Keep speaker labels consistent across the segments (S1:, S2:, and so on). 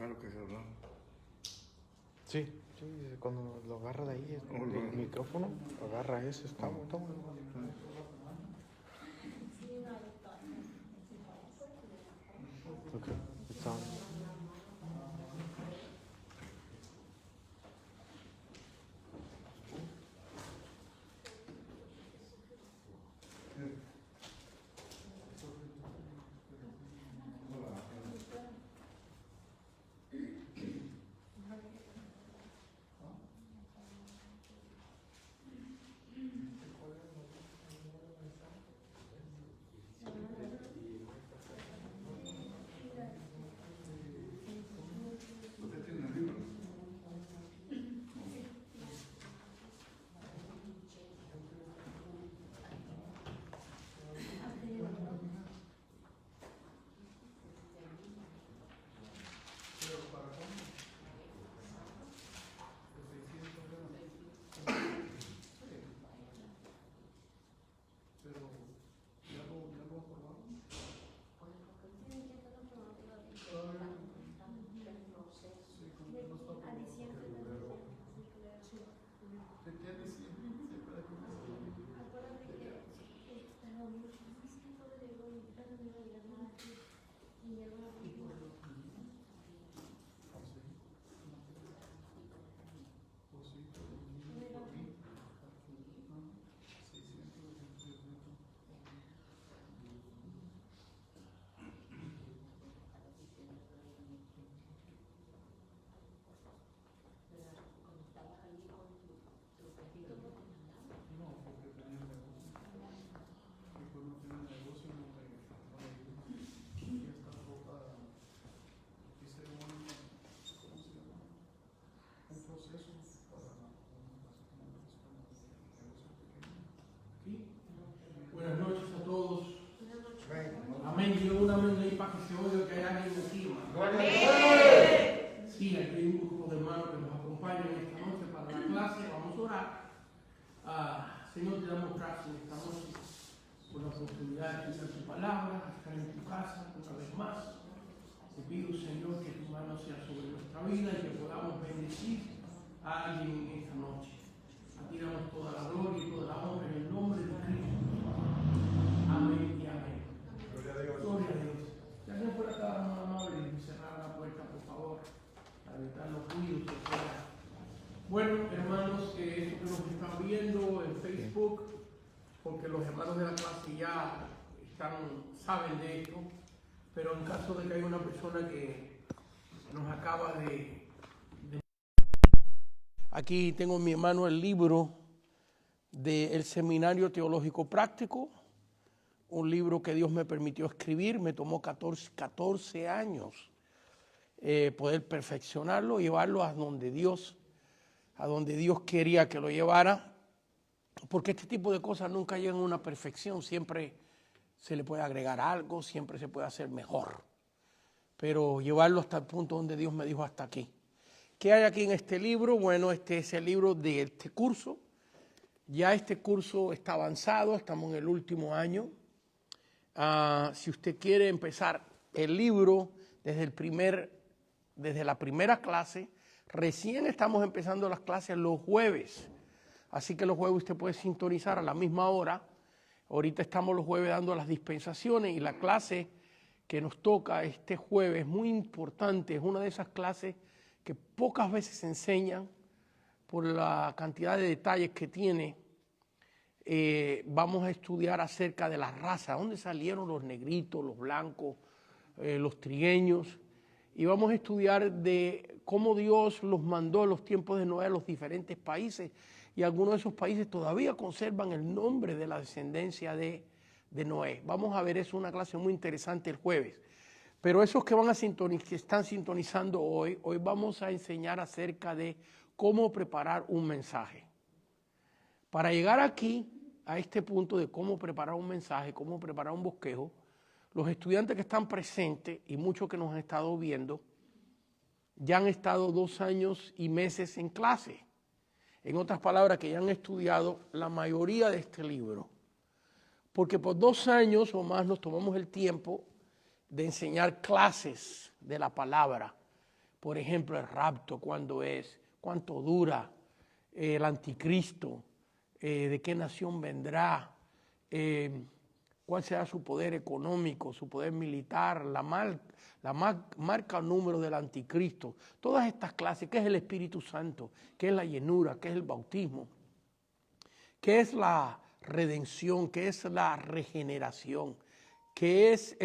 S1: claro que se hablaba.
S2: Sí, sí, cuando lo agarra de ahí, el micrófono, lo agarra ese, está bueno. Okay, it's on.
S1: ¿Usted tiene el libro?
S3: Buenas noches a todos. Amén. Dios, un amén ahí para que se oiga que hay alguien aquí. Amén. Sí, aquí hay un grupo de hermanos que nos acompañan esta noche para la clase. Vamos a orar. Señor, te damos gracias esta noche por la oportunidad de escuchar tu palabra, de estar en tu casa una vez más. Te pido, Señor, que tu mano sea sobre nuestra vida y que podamos bendecir a alguien en esta noche. A ti damos toda la gloria y toda la honra en el nombre de Cristo. Amén y amén. Gloria a Dios. Gloria a Dios. Si alguien fuera cada uno amable y cerrar la puerta, por favor, para evitar los ruidos que fuera. Bueno, hermanos, esto que nos están viendo en Facebook, porque los hermanos de la clase ya saben de esto, pero en caso de que haya una persona que nos acaba de... Aquí tengo en mi mano el libro del Seminario Teológico Práctico, un libro que Dios me permitió escribir. Me tomó 14 años poder perfeccionarlo, llevarlo a donde Dios quería que lo llevara, porque este tipo de cosas nunca llegan a una perfección, siempre se le puede agregar algo, siempre se puede hacer mejor, pero llevarlo hasta el punto donde Dios me dijo hasta aquí. ¿Qué hay aquí en este libro? Bueno, este es el libro de este curso. Ya este curso está avanzado, estamos en el último año. Si usted quiere empezar el libro desde la primera clase, recién estamos empezando las clases los jueves. Así que los jueves usted puede sintonizar a la misma hora. Ahorita estamos los jueves dando las dispensaciones y la clase que nos toca este jueves es muy importante. Es una de esas clases que pocas veces se enseñan por la cantidad de detalles que tiene. Vamos a estudiar acerca de la raza, dónde salieron los negritos, los blancos, los trigueños, y vamos a estudiar de cómo Dios los mandó en los tiempos de Noé a los diferentes países, y algunos de esos países todavía conservan el nombre de la descendencia de Noé. Vamos a ver eso, una clase muy interesante el jueves. Pero esos que que están sintonizando hoy vamos a enseñar acerca de cómo preparar un mensaje. Para llegar aquí, a este punto de cómo preparar un mensaje, cómo preparar un bosquejo, los estudiantes que están presentes y muchos que nos han estado viendo, ya han estado 2 años y meses en clase. En otras palabras, que ya han estudiado la mayoría de este libro. Porque por 2 años o más nos tomamos el tiempo de enseñar clases de la palabra. Por ejemplo, el rapto, cuándo es, cuánto dura, el anticristo, de qué nación vendrá, cuál será su poder económico, su poder militar, la marca o número del anticristo. Todas estas clases, qué es el Espíritu Santo, qué es la llenura, qué es el bautismo, qué es la redención, qué es la regeneración, qué es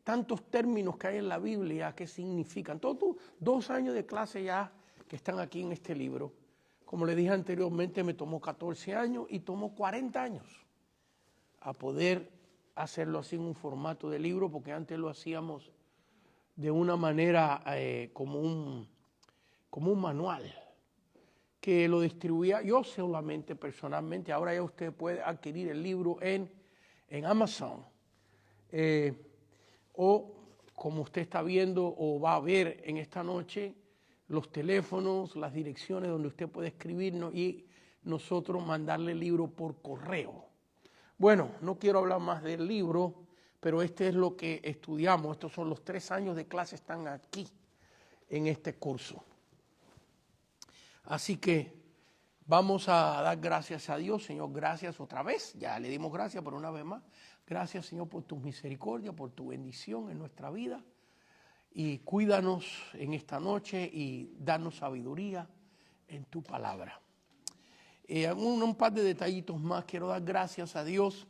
S3: tantos términos que hay en la Biblia, qué significan. Todos 2 años de clase ya que están aquí en este libro. Como le dije anteriormente, me tomó 14 años y tomó 40 años a poder hacerlo así en un formato de libro, porque antes lo hacíamos de una manera como un manual, que lo distribuía yo solamente personalmente. Ahora ya usted puede adquirir el libro en Amazon, o como usted está viendo o va a ver en esta noche, los teléfonos, las direcciones donde usted puede escribirnos y nosotros mandarle el libro por correo. Bueno, no quiero hablar más del libro, pero este es lo que estudiamos. Estos son los 3 años de clase, están aquí en este curso. Así que vamos a dar gracias a Dios. Señor, gracias otra vez. Ya le dimos gracias por una vez más. Gracias, Señor, por tu misericordia, por tu bendición en nuestra vida. Y cuídanos en esta noche y danos sabiduría en tu palabra. Un par de detallitos más. Quiero dar gracias a Dios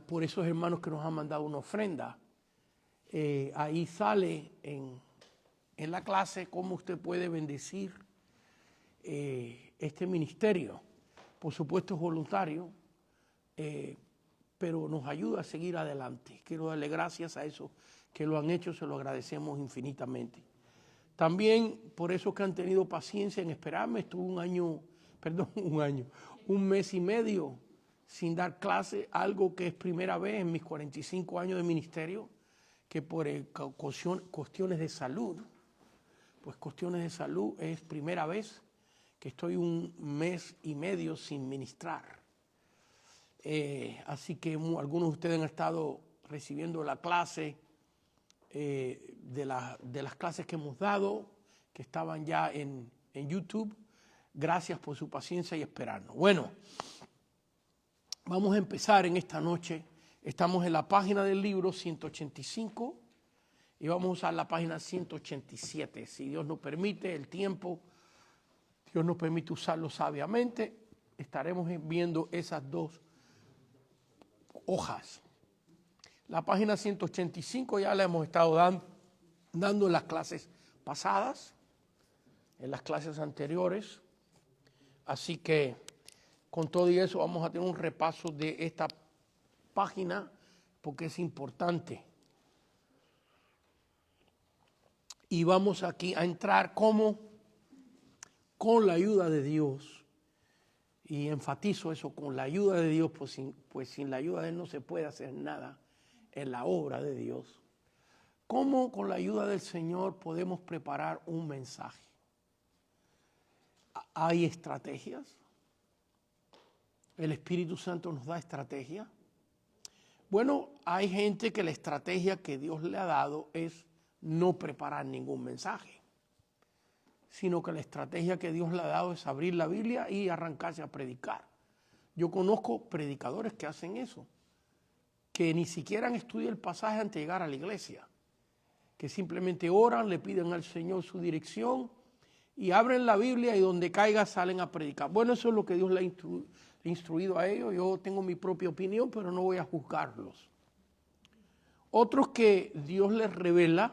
S3: por esos hermanos que nos han mandado una ofrenda. Ahí sale en la clase cómo usted puede bendecir este ministerio. Por supuesto es voluntario, pero nos ayuda a seguir adelante. Quiero darle gracias a esos que lo han hecho, se lo agradecemos infinitamente. También por eso que han tenido paciencia en esperarme. Estuve un mes y medio sin dar clase, algo que es primera vez en mis 45 años de ministerio, que por cuestiones de salud, es primera vez que estoy un mes y medio sin ministrar. Así que algunos de ustedes han estado recibiendo la clase de las clases que hemos dado, que estaban ya en YouTube. Gracias por su paciencia y esperarnos. Bueno, vamos a empezar en esta noche. Estamos en la página del libro 185 y vamos a usar la página 187. Si Dios nos permite el tiempo, Dios nos permite usarlo sabiamente, estaremos viendo esas 2 hojas. La página 185 ya la hemos estado dando en las clases pasadas, en las clases anteriores. Así que con todo y eso vamos a tener un repaso de esta página porque es importante. Y vamos aquí a entrar con la ayuda de Dios. Y enfatizo eso, con la ayuda de Dios, pues sin la ayuda de Él no se puede hacer nada en la obra de Dios. ¿Cómo con la ayuda del Señor podemos preparar un mensaje? ¿Hay estrategias? ¿El Espíritu Santo nos da estrategia? Bueno, hay gente que la estrategia que Dios le ha dado es no preparar ningún mensaje, sino que la estrategia que Dios le ha dado es abrir la Biblia y arrancarse a predicar. Yo conozco predicadores que hacen eso, que ni siquiera han estudiado el pasaje antes de llegar a la iglesia, que simplemente oran, le piden al Señor su dirección y abren la Biblia y donde caiga salen a predicar. Bueno, eso es lo que Dios le ha instruido a ellos. Yo tengo mi propia opinión, pero no voy a juzgarlos. Otros que Dios les revela,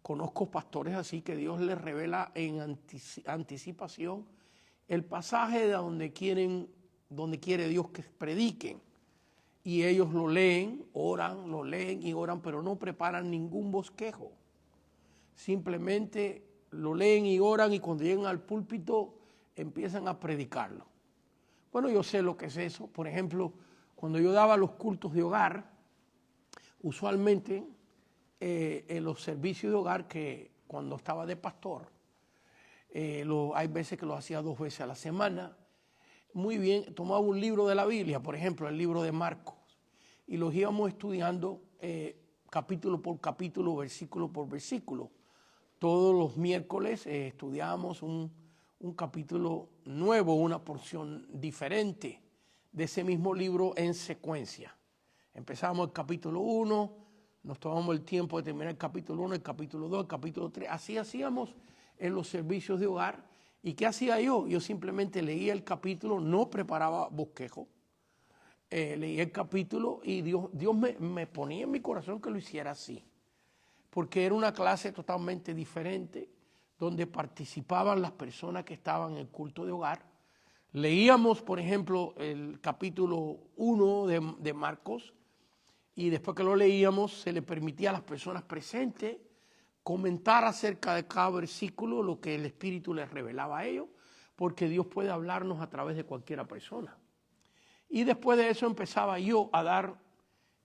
S3: conozco pastores así, que Dios les revela en anticipación el pasaje de donde quiere Dios que prediquen. Y ellos lo leen y oran, pero no preparan ningún bosquejo. Simplemente lo leen y oran y cuando llegan al púlpito empiezan a predicarlo. Bueno, yo sé lo que es eso. Por ejemplo, cuando yo daba los cultos de hogar, usualmente en los servicios de hogar, que cuando estaba de pastor, hay veces que lo hacía 2 veces a la semana. Muy bien, tomaba un libro de la Biblia, por ejemplo, el libro de Marcos, y los íbamos estudiando capítulo por capítulo, versículo por versículo. Todos los miércoles estudiamos un capítulo nuevo, una porción diferente de ese mismo libro en secuencia. Empezamos el capítulo 1, nos tomamos el tiempo de terminar el capítulo 1, el capítulo 2, el capítulo 3. Así hacíamos en los servicios de hogar. ¿Y qué hacía yo? Yo simplemente leía el capítulo, no preparaba bosquejo. Leía el capítulo y Dios me ponía en mi corazón que lo hiciera así. Porque era una clase totalmente diferente, donde participaban las personas que estaban en el culto de hogar. Leíamos, por ejemplo, el capítulo 1 de Marcos, y después que lo leíamos se le permitía a las personas presentes comentar acerca de cada versículo lo que el Espíritu les revelaba a ellos, porque Dios puede hablarnos a través de cualquiera persona. Y después de eso empezaba yo a dar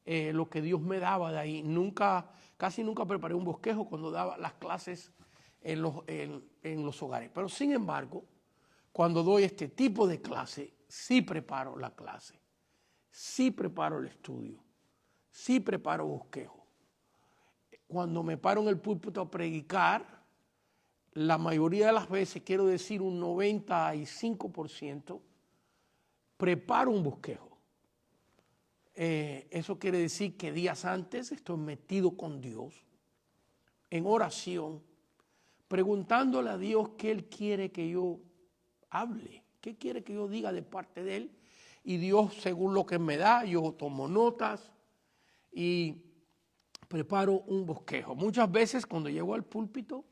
S3: lo que Dios me daba de ahí. Casi nunca preparé un bosquejo cuando daba las clases en los hogares. Pero sin embargo, cuando doy este tipo de clase, sí preparo la clase, sí preparo el estudio, sí preparo bosquejo. Cuando me paro en el púlpito a predicar, la mayoría de las veces, quiero decir un 95%, preparo un bosquejo. Eso quiere decir que días antes estoy metido con Dios, en oración, preguntándole a Dios qué Él quiere que yo hable, qué quiere que yo diga de parte de Él. Y Dios, según lo que me da, yo tomo notas y preparo un bosquejo. Muchas veces cuando llego al púlpito,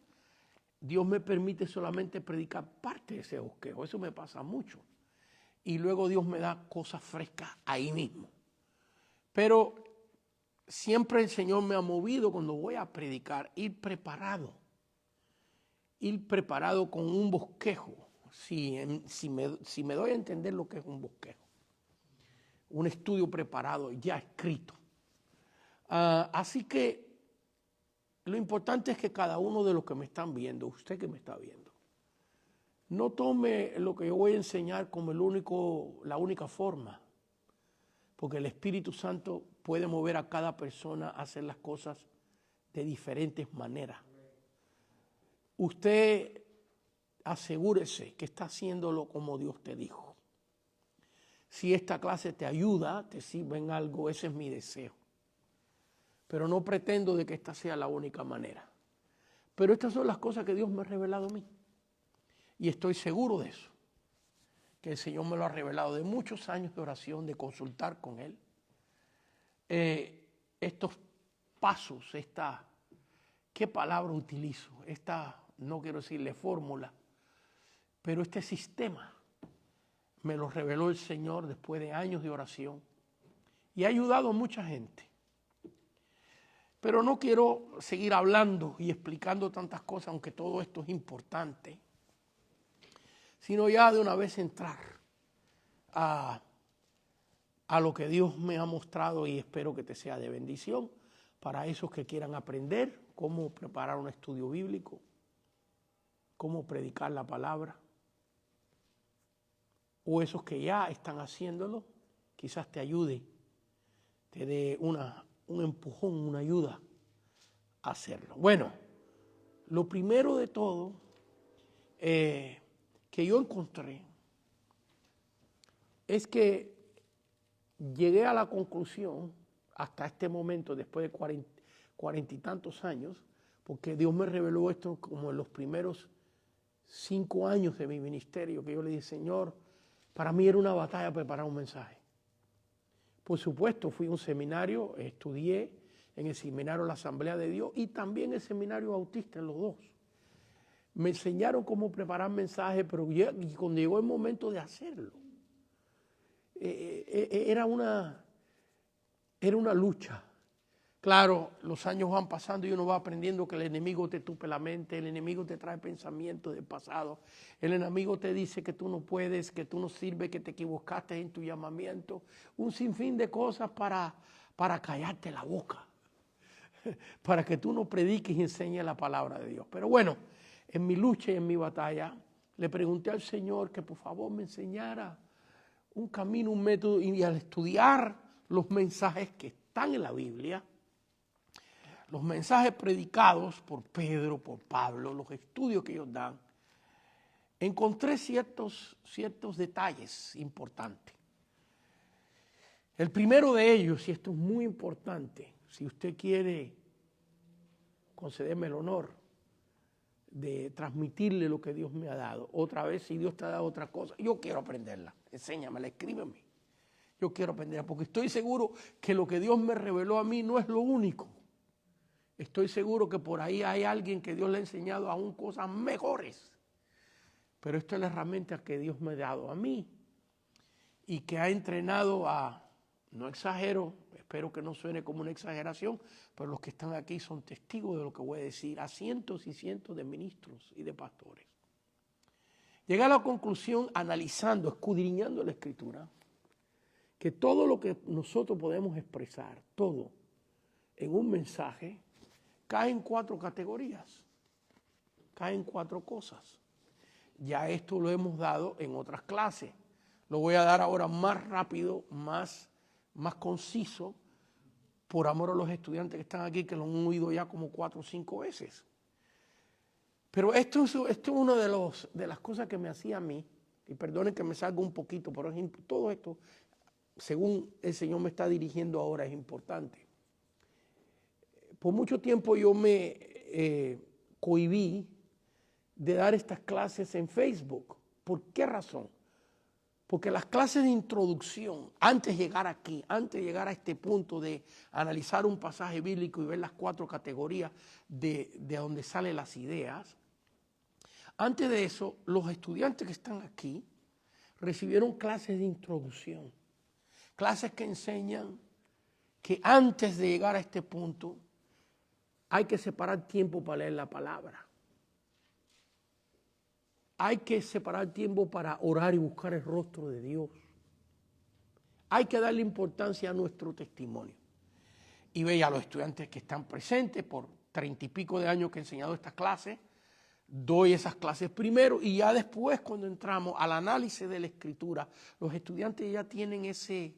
S3: Dios me permite solamente predicar parte de ese bosquejo. Eso me pasa mucho. Y luego Dios me da cosas frescas ahí mismo. Pero siempre el Señor me ha movido cuando voy a predicar, ir preparado con un bosquejo, si me doy a entender lo que es un bosquejo. Un estudio preparado, ya escrito. Así que lo importante es que cada uno de los que me están viendo, usted que me está viendo, no tome lo que yo voy a enseñar como la única forma, porque el Espíritu Santo puede mover a cada persona a hacer las cosas de diferentes maneras. Usted asegúrese que está haciéndolo como Dios te dijo. Si esta clase te ayuda, te sirve en algo, ese es mi deseo. Pero no pretendo de que esta sea la única manera. Pero estas son las cosas que Dios me ha revelado a mí. Y estoy seguro de eso. Que el Señor me lo ha revelado de muchos años de oración, de consultar con Él. Estos pasos, ¿qué palabra utilizo? No quiero decirle fórmula, pero este sistema me lo reveló el Señor después de años de oración y ha ayudado a mucha gente. Pero no quiero seguir hablando y explicando tantas cosas, aunque todo esto es importante, sino ya de una vez entrar a lo que Dios me ha mostrado y espero que te sea de bendición para esos que quieran aprender cómo preparar un estudio bíblico, cómo predicar la palabra, o esos que ya están haciéndolo, quizás te ayude, te dé un empujón, una ayuda a hacerlo. Bueno, lo primero de todo que yo encontré es que llegué a la conclusión hasta este momento, después de 40 y tantos años, porque Dios me reveló esto como en los primeros 5 años de mi ministerio, que yo le dije, Señor, para mí era una batalla preparar un mensaje. Por supuesto, fui a un seminario, estudié en el seminario La Asamblea de Dios y también el seminario Bautista, en los dos. Me enseñaron cómo preparar mensajes, pero cuando llegó el momento de hacerlo, era una lucha. Claro, los años van pasando y uno va aprendiendo que el enemigo te tupe la mente, el enemigo te trae pensamientos del pasado, el enemigo te dice que tú no puedes, que tú no sirves, que te equivocaste en tu llamamiento, un sinfín de cosas para callarte la boca, para que tú no prediques y enseñes la palabra de Dios. Pero bueno, en mi lucha y en mi batalla, le pregunté al Señor que por favor me enseñara un camino, un método, y al estudiar los mensajes que están en la Biblia, los mensajes predicados por Pedro, por Pablo, los estudios que ellos dan, encontré ciertos detalles importantes. El primero de ellos, y esto es muy importante, si usted quiere concederme el honor de transmitirle lo que Dios me ha dado, otra vez, si Dios te ha dado otra cosa, yo quiero aprenderla, enséñamela, escríbeme. Yo quiero aprenderla, porque estoy seguro que lo que Dios me reveló a mí no es lo único. Estoy seguro que por ahí hay alguien que Dios le ha enseñado aún cosas mejores. Pero esto es la herramienta que Dios me ha dado a mí y que ha entrenado a, no exagero, espero que no suene como una exageración, pero los que están aquí son testigos de lo que voy a decir, a cientos y cientos de ministros y de pastores. Llegué a la conclusión, analizando, escudriñando la Escritura, que todo lo que nosotros podemos expresar, todo, en un mensaje, cae en 4 categorías, cae en 4 cosas. Ya esto lo hemos dado en otras clases. Lo voy a dar ahora más rápido, más conciso, por amor a los estudiantes que están aquí, que lo han oído ya como 4 o 5 veces. Pero esto es una de las cosas que me hacía a mí, y perdonen que me salga un poquito, pero todo esto, según el Señor me está dirigiendo ahora, es importante. Por mucho tiempo yo me cohibí de dar estas clases en Facebook. ¿Por qué razón? Porque las clases de introducción, antes de llegar aquí, antes de llegar a este punto de analizar un pasaje bíblico y ver las 4 categorías de donde salen las ideas, antes de eso, los estudiantes que están aquí recibieron clases de introducción, clases que enseñan que antes de llegar a este punto hay que separar tiempo para leer la palabra. Hay que separar tiempo para orar y buscar el rostro de Dios. Hay que darle importancia a nuestro testimonio. Y veía a los estudiantes que están presentes por 30 y pico de años que he enseñado estas clases, doy esas clases primero y ya después cuando entramos al análisis de la Escritura, los estudiantes ya tienen ese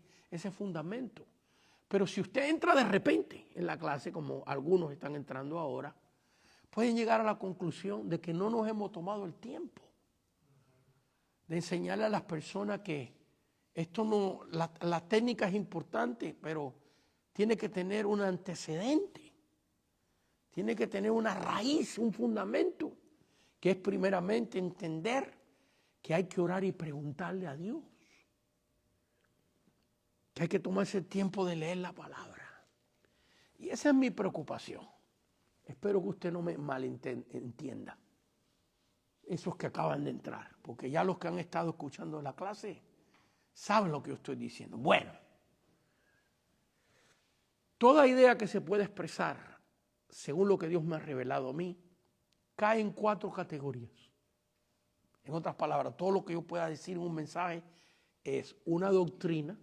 S3: fundamento. Pero si usted entra de repente en la clase, como algunos están entrando ahora, pueden llegar a la conclusión de que no nos hemos tomado el tiempo de enseñarle a las personas que esto no, la técnica es importante, pero tiene que tener un antecedente, tiene que tener una raíz, un fundamento, que es primeramente entender que hay que orar y preguntarle a Dios, que hay que tomarse el tiempo de leer la palabra. Y esa es mi preocupación. Espero que usted no me malentienda. Esos que acaban de entrar, porque ya los que han estado escuchando la clase saben lo que yo estoy diciendo. Bueno, toda idea que se puede expresar, según lo que Dios me ha revelado a mí, cae en 4 categorías. En otras palabras, todo lo que yo pueda decir en un mensaje es una doctrina,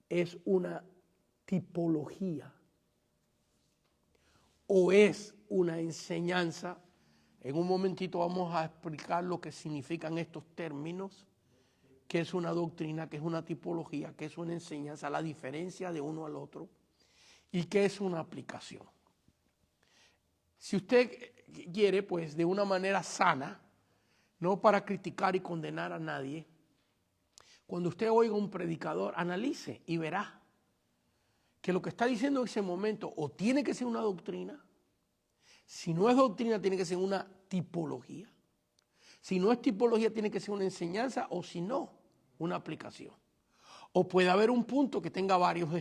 S3: es una tipología, o es una enseñanza. En un momentito vamos a explicar lo que significan estos términos, qué es una doctrina, qué es una tipología, qué es una enseñanza, la diferencia de uno al otro y qué es una aplicación. Si usted quiere, pues de una manera sana, no para criticar y condenar a nadie, cuando usted oiga un predicador, analice y verá que lo que está diciendo en ese momento o tiene que ser una doctrina, si no es doctrina tiene que ser una tipología, si no es tipología tiene que ser una enseñanza o si no, una aplicación. O puede haber un punto que tenga varios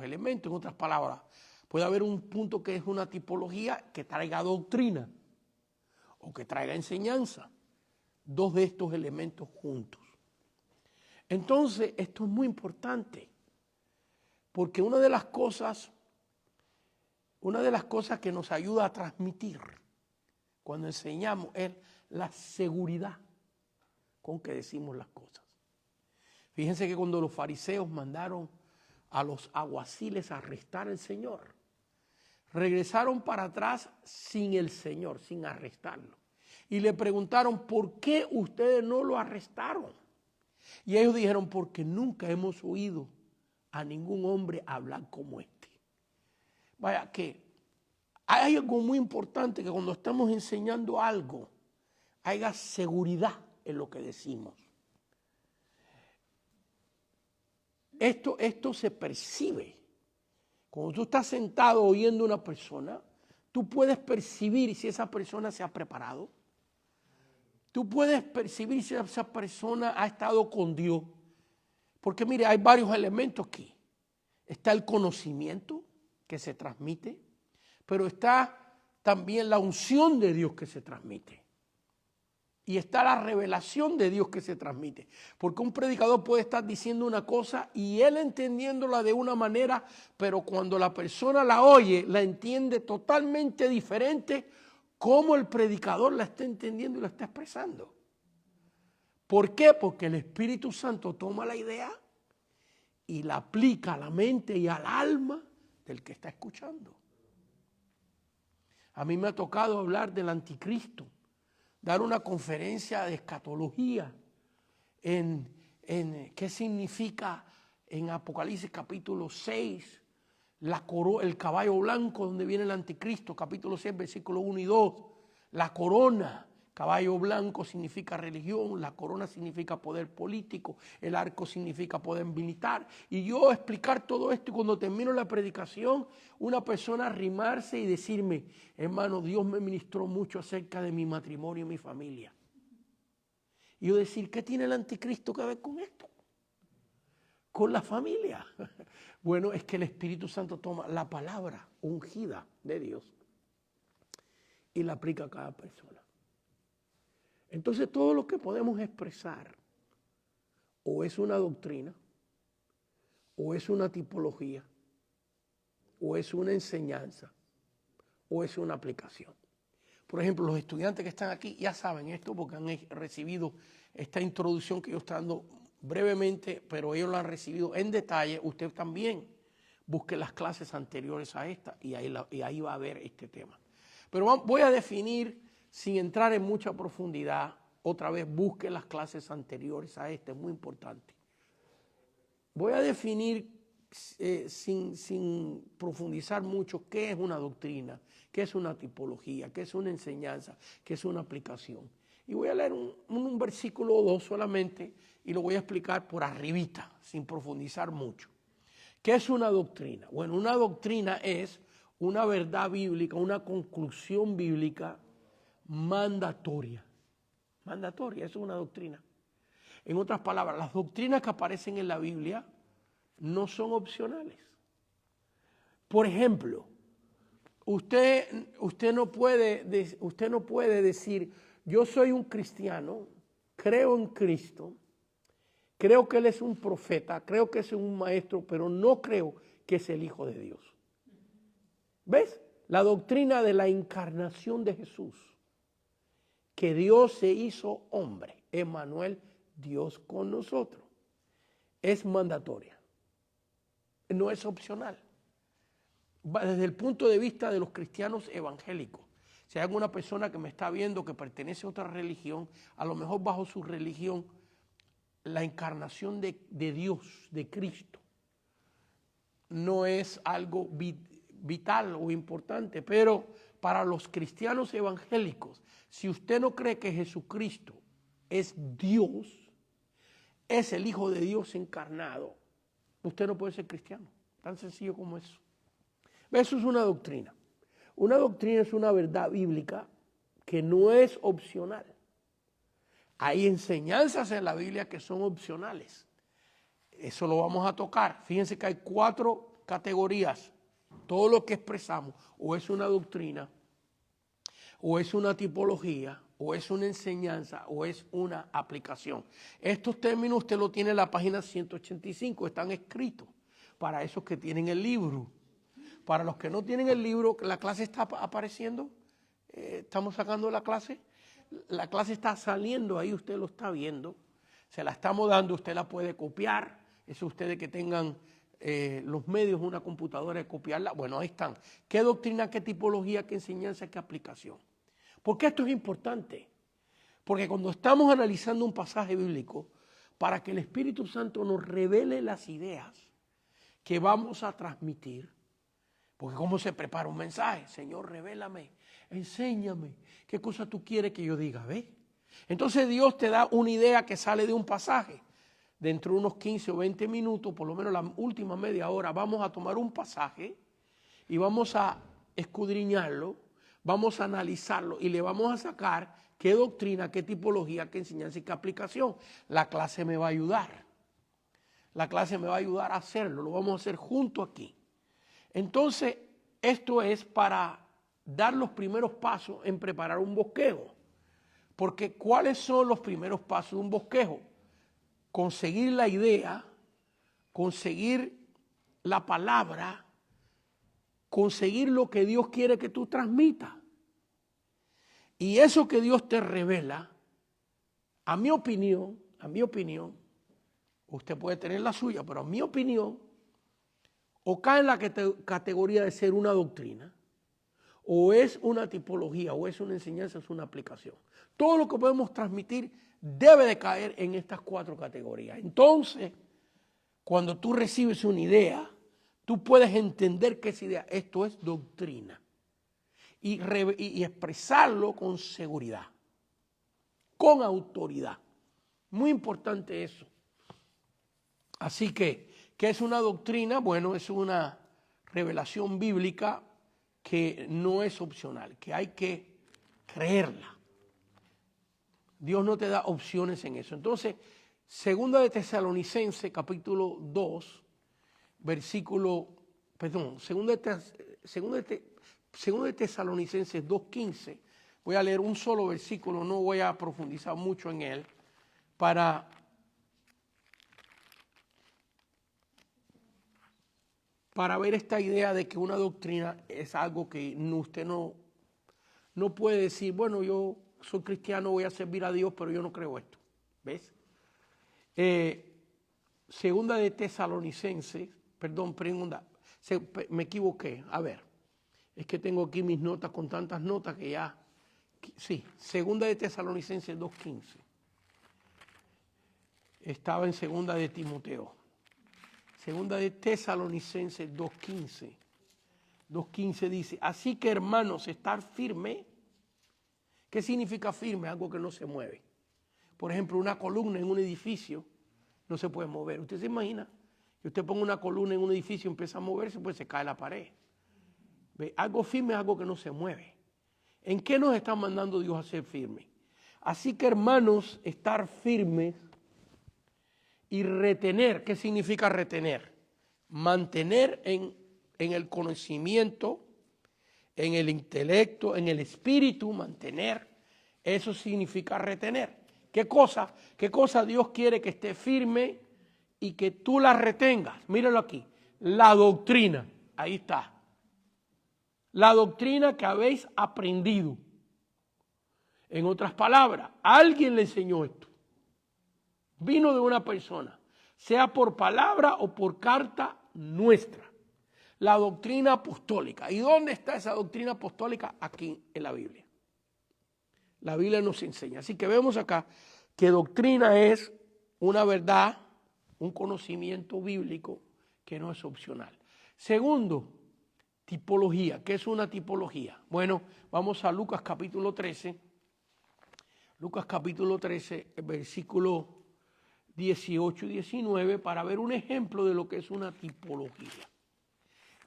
S3: elementos, en otras palabras, puede haber un punto que es una tipología que traiga doctrina o que traiga enseñanza, 2 de estos elementos juntos. Entonces, esto es muy importante. Porque una de las cosas que nos ayuda a transmitir cuando enseñamos es la seguridad con que decimos las cosas. Fíjense que cuando los fariseos mandaron a los alguaciles a arrestar al Señor, regresaron para atrás sin el Señor, sin arrestarlo. Y le preguntaron, ¿por qué ustedes no lo arrestaron? Y ellos dijeron, porque nunca hemos oído a ningún hombre hablar como este. Vaya que hay algo muy importante, que cuando estamos enseñando algo, haya seguridad en lo que decimos. Esto se percibe. Cuando tú estás sentado oyendo a una persona, tú puedes percibir si esa persona se ha preparado. Tú puedes percibir si esa persona ha estado con Dios. Porque mire, hay varios elementos aquí. Está el conocimiento que se transmite, pero está también la unción de Dios que se transmite. Y está la revelación de Dios que se transmite. Porque un predicador puede estar diciendo una cosa y él entendiéndola de una manera, pero cuando la persona la oye, la entiende totalmente diferente como el predicador la está entendiendo y la está expresando. ¿Por qué? Porque el Espíritu Santo toma la idea y la aplica a la mente y al alma del que está escuchando. A mí me ha tocado hablar del anticristo, dar una conferencia de escatología en qué significa en Apocalipsis capítulo 6, el caballo blanco donde viene el anticristo, capítulo 6, versículos 1 y 2, la corona. Caballo blanco significa religión, la corona significa poder político, el arco significa poder militar. Y yo explicar todo esto y cuando termino la predicación, una persona arrimarse y decirme, hermano, Dios me ministró mucho acerca de mi matrimonio y mi familia. Y yo decir, ¿qué tiene el anticristo que ver con esto? Con la familia. Bueno, es que el Espíritu Santo toma la palabra ungida de Dios y la aplica a cada persona. Entonces todo lo que podemos expresar o es una doctrina, o es una tipología, o es una enseñanza, o es una aplicación. Por ejemplo, los estudiantes que están aquí ya saben esto porque han recibido esta introducción que yo estoy dando brevemente, pero ellos lo han recibido en detalle. Usted también busque las clases anteriores a esta y ahí va a ver este tema. Pero voy a definir, sin entrar en mucha profundidad, otra vez busque las clases anteriores a esta, es muy importante. Voy a definir sin profundizar mucho qué es una doctrina, qué es una tipología, qué es una enseñanza, qué es una aplicación. Y voy a leer un versículo o dos solamente y lo voy a explicar por arribita, sin profundizar mucho. ¿Qué es una doctrina? Bueno, una doctrina es una verdad bíblica, una conclusión bíblica mandatoria. Mandatoria, eso es una doctrina. En otras palabras, las doctrinas que aparecen en la Biblia no son opcionales. Por ejemplo, usted no puede decir, yo soy un cristiano, creo en Cristo, creo que Él es un profeta, creo que es un maestro, pero no creo que es el Hijo de Dios. ¿Ves? La doctrina de la encarnación de Jesús, que Dios se hizo hombre, Emmanuel, Dios con nosotros, es mandatoria, no es opcional. Desde el punto de vista de los cristianos evangélicos, si hay alguna persona que me está viendo que pertenece a otra religión, a lo mejor bajo su religión, la encarnación de Dios, de Cristo, no es algo vital o importante, pero para los cristianos evangélicos, si usted no cree que Jesucristo es Dios, es el Hijo de Dios encarnado, usted no puede ser cristiano. Tan sencillo como eso. Eso es una doctrina. Una doctrina es una verdad bíblica que no es opcional. Hay enseñanzas en la Biblia que son opcionales. Eso lo vamos a tocar. Fíjense que hay 4 categorías. Todo lo que expresamos o es una doctrina, o es una tipología, o es una enseñanza, o es una aplicación. Estos términos usted lo tiene en la página 185, están escritos para esos que tienen el libro. Para los que no tienen el libro, la clase está apareciendo, estamos sacando la clase está saliendo ahí, usted lo está viendo, se la estamos dando, usted la puede copiar, eso ustedes que tengan los medios, una computadora de copiarla, bueno, ahí están. ¿Qué doctrina, qué tipología, qué enseñanza, qué aplicación? ¿Por qué esto es importante? Porque cuando estamos analizando un pasaje bíblico, para que el Espíritu Santo nos revele las ideas, que vamos a transmitir. Porque ¿cómo se prepara un mensaje? Señor, revélame, enséñame, ¿qué cosa tú quieres que yo diga? ¿Ves? Entonces Dios te da una idea que sale de un pasaje. Dentro de unos 15 o 20 minutos, por lo menos la última media hora, vamos a tomar un pasaje y vamos a escudriñarlo, vamos a analizarlo y le vamos a sacar qué doctrina, qué tipología, qué enseñanza y qué aplicación. La clase me va a ayudar. La clase me va a ayudar a hacerlo, lo vamos a hacer junto aquí. Entonces, esto es para dar los primeros pasos en preparar un bosquejo. Porque ¿cuáles son los primeros pasos de un bosquejo? Conseguir la idea, conseguir la palabra, conseguir lo que Dios quiere que tú transmitas. Y eso que Dios te revela, a mi opinión, usted puede tener la suya, pero a mi opinión, o cae en la categoría de ser una doctrina, o es una tipología, o es una enseñanza, es una aplicación. Todo lo que podemos transmitir debe de caer en estas 4 categorías. Entonces, cuando tú recibes una idea, tú puedes entender que esa idea, esto es doctrina, y expresarlo con seguridad, con autoridad. Muy importante eso. Así que, ¿qué es una doctrina? Bueno, es una revelación bíblica que no es opcional, que hay que creerla. Dios no te da opciones en eso. Entonces, segunda de Tesalonicenses, capítulo 2, segunda de Tesalonicenses 2:15, voy a leer un solo versículo, no voy a profundizar mucho en él, para ver esta idea de que una doctrina es algo que usted no puede decir, bueno, yo soy cristiano, voy a servir a Dios, pero yo no creo esto. ¿Ves? Segunda de Tesalonicenses, me equivoqué, a ver, es que tengo aquí mis notas con tantas notas que ya, sí, segunda de Tesalonicenses 2:15, estaba en segunda de Timoteo. Segunda de Tesalonicenses 2:15. 2:15 dice, así que hermanos, estar firme. ¿Qué significa firme? Algo que no se mueve. Por ejemplo, una columna en un edificio no se puede mover. ¿Usted se imagina? Que usted ponga una columna en un edificio y empieza a moverse, pues se cae la pared. ¿Ve? Algo firme es algo que no se mueve. ¿En qué nos está mandando Dios a ser firmes? Así que hermanos, estar firmes y retener. ¿Qué significa retener? Mantener en el conocimiento, en el intelecto, en el espíritu, mantener. Eso significa retener. ¿Qué cosa? ¿Qué cosa Dios quiere que esté firme y que tú la retengas? Míralo aquí. La doctrina. Ahí está. La doctrina que habéis aprendido. En otras palabras, alguien le enseñó esto. Vino de una persona, sea por palabra o por carta nuestra. La doctrina apostólica. ¿Y dónde está esa doctrina apostólica? Aquí en la Biblia. La Biblia nos enseña. Así que vemos acá que doctrina es una verdad, un conocimiento bíblico que no es opcional. Segundo, tipología. ¿Qué es una tipología? Bueno, vamos a Lucas capítulo 13. Lucas capítulo 13, versículo 18 y 19, para ver un ejemplo de lo que es una tipología.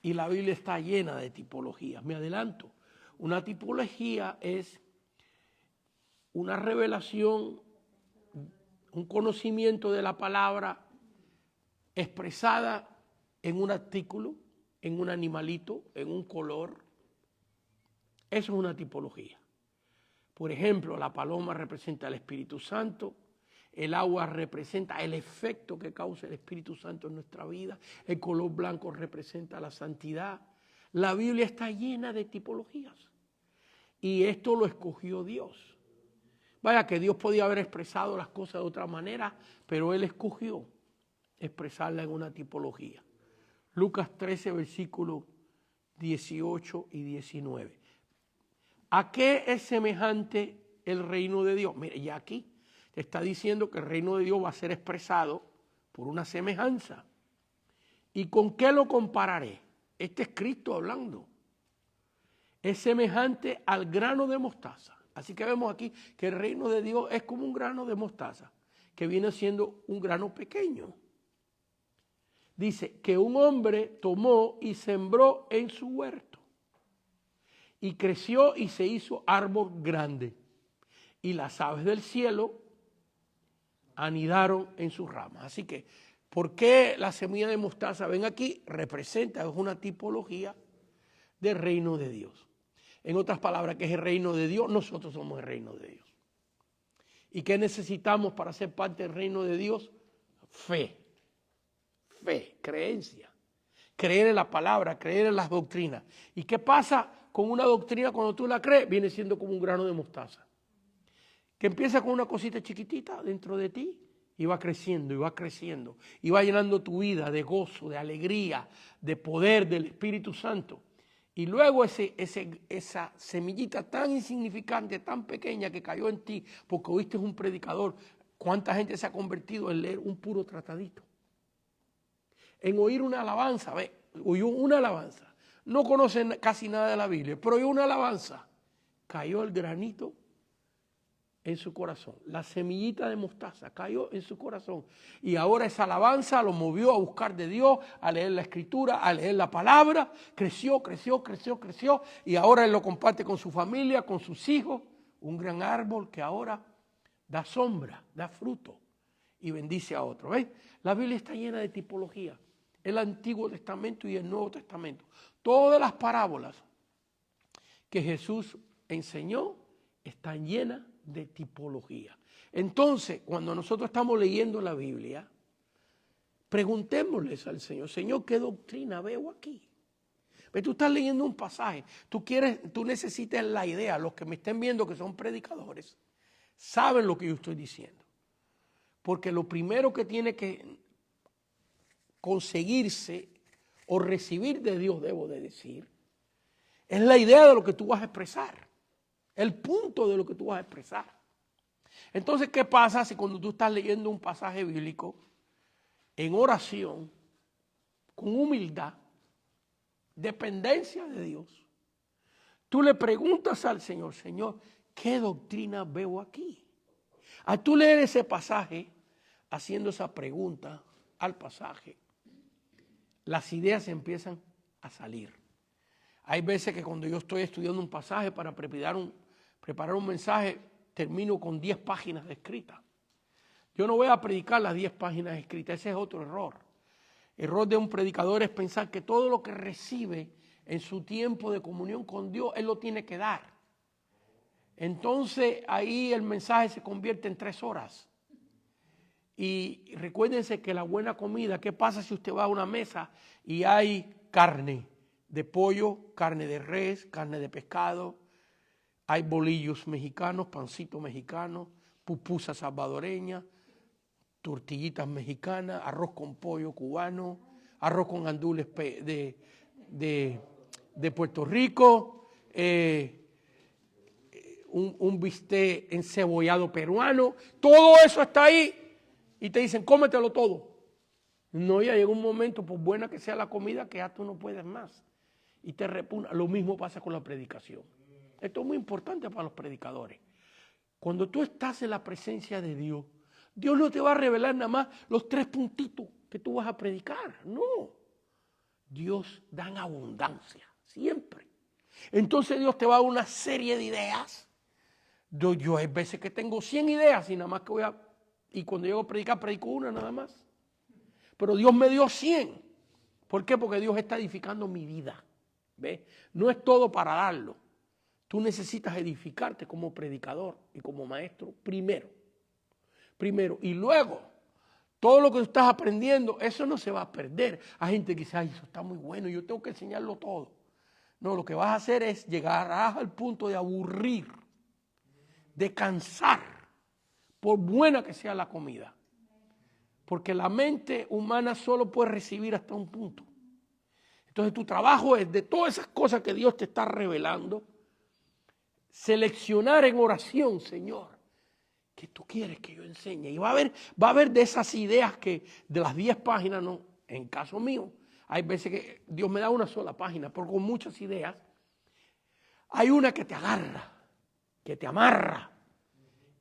S3: Y la Biblia está llena de tipologías. Me adelanto. Una tipología es una revelación, un conocimiento de la palabra expresada en un artículo, en un animalito, en un color. Eso es una tipología. Por ejemplo, la paloma representa al Espíritu Santo, el agua representa el efecto que causa el Espíritu Santo en nuestra vida, el color blanco representa la santidad. La Biblia está llena de tipologías y esto lo escogió Dios. Vaya que Dios podía haber expresado las cosas de otra manera, pero Él escogió expresarla en una tipología. Lucas 13, versículos 18 y 19. ¿A qué es semejante el reino de Dios? Mire, ya aquí te está diciendo que el reino de Dios va a ser expresado por una semejanza. ¿Y con qué lo compararé? Este es Cristo hablando. Es semejante al grano de mostaza. Así que vemos aquí que el reino de Dios es como un grano de mostaza, que viene siendo un grano pequeño. Dice que un hombre tomó y sembró en su huerto, y creció y se hizo árbol grande, y las aves del cielo anidaron en sus ramas. Así que, ¿por qué la semilla de mostaza? Ven aquí, representa, es una tipología del reino de Dios. En otras palabras, ¿qué es el reino de Dios? Nosotros somos el reino de Dios. ¿Y qué necesitamos para ser parte del reino de Dios? Fe. Fe, creencia. Creer en la palabra, creer en las doctrinas. ¿Y qué pasa con una doctrina cuando tú la crees? Viene siendo como un grano de mostaza, que empieza con una cosita chiquitita dentro de ti y va creciendo y va creciendo y va llenando tu vida de gozo, de alegría, de poder del Espíritu Santo. Y luego esa semillita tan insignificante, tan pequeña que cayó en ti porque oíste un predicador, ¿cuánta gente se ha convertido en leer un puro tratadito? En oír una alabanza, oyó una alabanza, no conocen casi nada de la Biblia, pero oyó una alabanza, cayó el granito en su corazón, la semillita de mostaza cayó en su corazón, y ahora esa alabanza lo movió a buscar de Dios, a leer la Escritura, a leer la palabra, creció, y ahora él lo comparte con su familia, con sus hijos, un gran árbol que ahora da sombra, da fruto y bendice a otros. ¿Ves? La Biblia está llena de tipología. El Antiguo Testamento y el Nuevo Testamento. Todas las parábolas que Jesús enseñó están llenas de tipología. Entonces, cuando nosotros estamos leyendo la Biblia, preguntémosles al Señor, Señor, ¿qué doctrina veo aquí? Tú estás leyendo un pasaje, tú necesitas la idea. Los que me estén viendo que son predicadores saben lo que yo estoy diciendo. Porque lo primero que tiene que conseguirse o recibir de Dios, debo de decir, es la idea de lo que tú vas a expresar, el punto de lo que tú vas a expresar. Entonces, ¿qué pasa si cuando tú estás leyendo un pasaje bíblico en oración, con humildad, dependencia de Dios, tú le preguntas al Señor, Señor, ¿qué doctrina veo aquí? Al tú leer ese pasaje, haciendo esa pregunta al pasaje, las ideas empiezan a salir. Hay veces que cuando yo estoy estudiando un pasaje para preparar un mensaje, termino con 10 páginas escritas. Yo no voy a predicar las 10 páginas escritas, ese es otro error. El error de un predicador es pensar que todo lo que recibe en su tiempo de comunión con Dios, él lo tiene que dar. Entonces ahí el mensaje se convierte en 3 horas. Y recuérdense que la buena comida, ¿qué pasa si usted va a una mesa y hay carne de pollo, carne de res, carne de pescado, hay bolillos mexicanos, pancito mexicano, pupusa salvadoreña, tortillitas mexicanas, arroz con pollo cubano, arroz con gandules de Puerto Rico, un bistec encebollado peruano, todo eso está ahí y te dicen cómetelo todo. No, ya llega un momento, por buena que sea la comida, que ya tú no puedes más y te repugna. Lo mismo pasa con la predicación. Esto es muy importante para los predicadores. Cuando tú estás en la presencia de Dios, Dios no te va a revelar nada más los 3 puntitos que tú vas a predicar. No. Dios da en abundancia, siempre. Entonces Dios te va a dar una serie de ideas. Yo hay veces que tengo 100 ideas y nada más que y cuando llego a predicar, predico una nada más. Pero Dios me dio 100. ¿Por qué? Porque Dios está edificando mi vida. ¿Ves? No es todo para darlo. Tú necesitas edificarte como predicador y como maestro primero. Y luego, todo lo que tú estás aprendiendo, eso no se va a perder. Hay gente que dice, ay, eso está muy bueno, yo tengo que enseñarlo todo. No, lo que vas a hacer es llegar al punto de aburrir, de cansar, por buena que sea la comida. Porque la mente humana solo puede recibir hasta un punto. Entonces tu trabajo es, de todas esas cosas que Dios te está revelando, seleccionar en oración, Señor, que tú quieres que yo enseñe. Y va a haber de esas ideas que de las 10 páginas, no, en caso mío, Hay veces que Dios me da una sola página, pero con muchas ideas. Hay una que te agarra, que te amarra.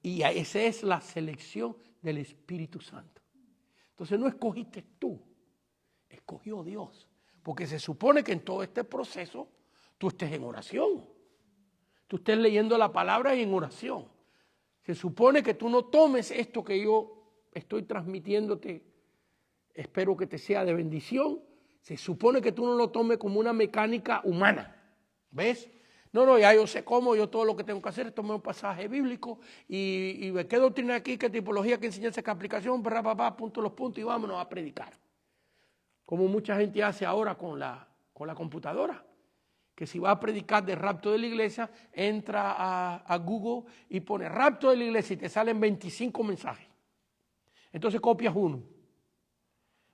S3: Y esa es la selección del Espíritu Santo. Entonces no escogiste tú, escogió Dios. Porque se supone que en todo este proceso tú estés en oración. Tú estés leyendo la palabra y en oración. Se supone que tú no tomes esto que yo estoy transmitiéndote, espero que te sea de bendición. Se supone que tú no lo tomes como una mecánica humana. ¿Ves? No, ya yo sé cómo, yo todo lo que tengo que hacer es tomar un pasaje bíblico y qué doctrina aquí, qué tipología, qué enseñanza, qué aplicación, punto los puntos y vámonos a predicar. Como mucha gente hace ahora con la computadora, que si va a predicar de rapto de la iglesia, entra a Google y pone rapto de la iglesia y te salen 25 mensajes. Entonces copias uno.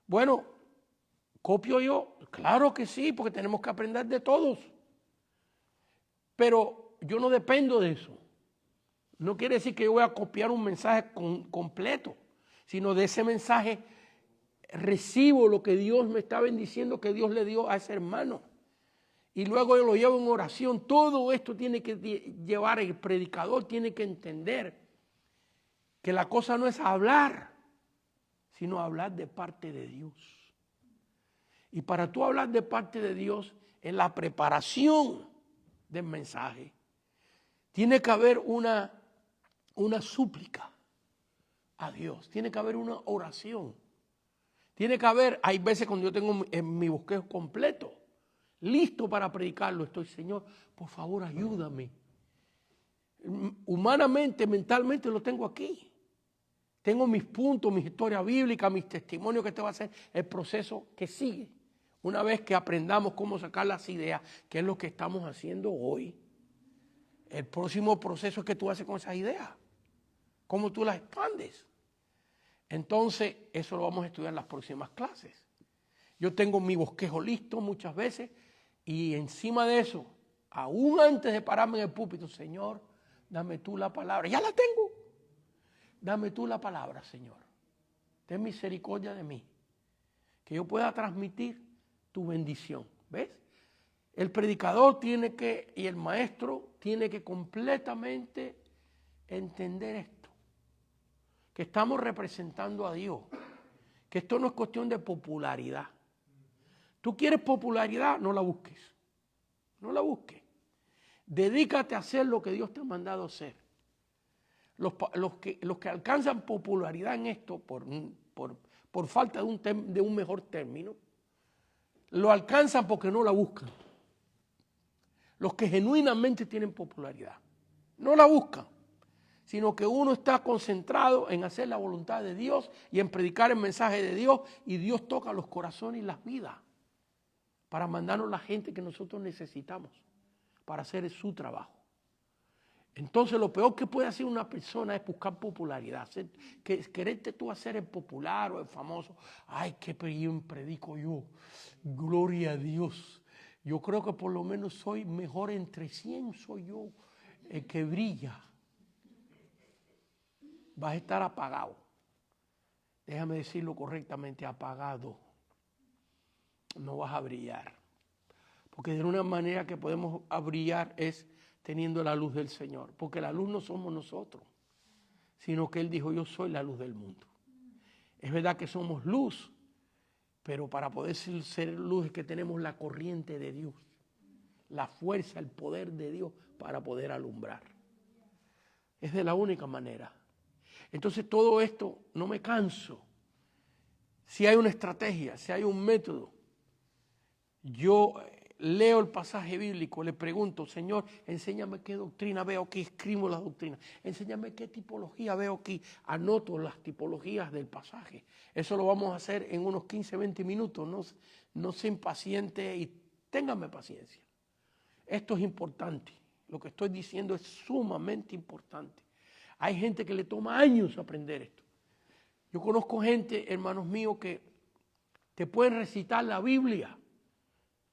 S3: Bueno, ¿copio yo? Claro que sí, porque tenemos que aprender de todos. Pero yo no dependo de eso. No quiere decir que yo voy a copiar un mensaje completo, sino de ese mensaje recibo lo que Dios me está bendiciendo, que Dios le dio a ese hermano. Y luego yo lo llevo en oración. Todo esto tiene que llevar, el predicador tiene que entender que la cosa no es hablar, sino hablar de parte de Dios. Y para tú hablar de parte de Dios, en la preparación del mensaje, tiene que haber una súplica a Dios, tiene que haber una oración, tiene que haber, hay veces cuando yo tengo en mi bosquejo completo, listo para predicarlo, estoy, Señor, por favor ayúdame. Humanamente, mentalmente lo tengo aquí. Tengo mis puntos, mis historias bíblicas, mis testimonios que te va a hacer el proceso que sigue. Una vez que aprendamos cómo sacar las ideas, que es lo que estamos haciendo hoy, el próximo proceso es que tú haces con esas ideas, cómo tú las expandes. Entonces, eso lo vamos a estudiar en las próximas clases. Yo tengo mi bosquejo listo muchas veces y encima de eso, aún antes de pararme en el púlpito, Señor, dame tú la palabra. Ya la tengo. Dame tú la palabra, Señor. Ten misericordia de mí. Que yo pueda transmitir tu bendición. ¿Ves? El predicador tiene que, y el maestro tiene que completamente entender esto. Que estamos representando a Dios. Que esto no es cuestión de popularidad. Tú quieres popularidad, no la busques. No la busques. Dedícate a hacer lo que Dios te ha mandado hacer. Los que alcanzan popularidad en esto por falta de un mejor término, lo alcanzan porque no la buscan. Los que genuinamente tienen popularidad, no la buscan, sino que uno está concentrado en hacer la voluntad de Dios y en predicar el mensaje de Dios, y Dios toca los corazones y las vidas para mandarnos la gente que nosotros necesitamos para hacer su trabajo. Entonces lo peor que puede hacer una persona es buscar popularidad, quererte tú hacer el popular o el famoso. Ay, qué bien predico yo, gloria a Dios. Yo creo que por lo menos soy mejor entre 100, soy yo el que brilla. Vas a estar apagado. Déjame decirlo correctamente, apagado. No vas a brillar. Porque de una manera que podemos brillar es teniendo la luz del Señor. Porque la luz no somos nosotros, sino que Él dijo, yo soy la luz del mundo. Es verdad que somos luz, pero para poder ser luz es que tenemos la corriente de Dios, la fuerza, el poder de Dios para poder alumbrar. Es de la única manera. Entonces todo esto no me canso. Si hay una estrategia, si hay un método, yo leo el pasaje bíblico, le pregunto, Señor, enséñame qué doctrina veo aquí, escribo las doctrinas, enséñame qué tipología veo aquí, anoto las tipologías del pasaje. Eso lo vamos a hacer en unos 15, 20 minutos, no se impaciente y téngame paciencia. Esto es importante, lo que estoy diciendo es sumamente importante. Hay gente que le toma años aprender esto. Yo conozco gente, hermanos míos, que te pueden recitar la Biblia.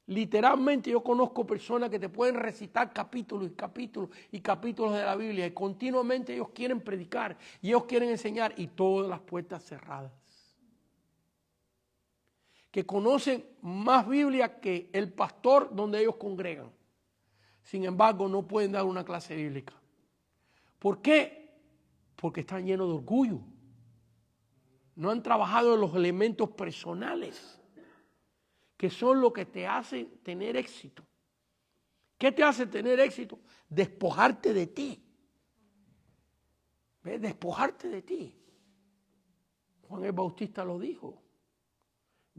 S3: Literalmente yo conozco personas que te pueden recitar capítulos y capítulos y capítulos de la Biblia y continuamente ellos quieren predicar y ellos quieren enseñar y todas las puertas cerradas. que conocen más Biblia que el pastor donde ellos congregan. Sin embargo, no pueden dar una clase bíblica. ¿Por qué? Porque están llenos de orgullo. No han trabajado en los elementos personales, que son lo que te hacen tener éxito. ¿Qué te hace tener éxito? Despojarte de ti. ¿Ves? Despojarte de ti. Juan el Bautista lo dijo.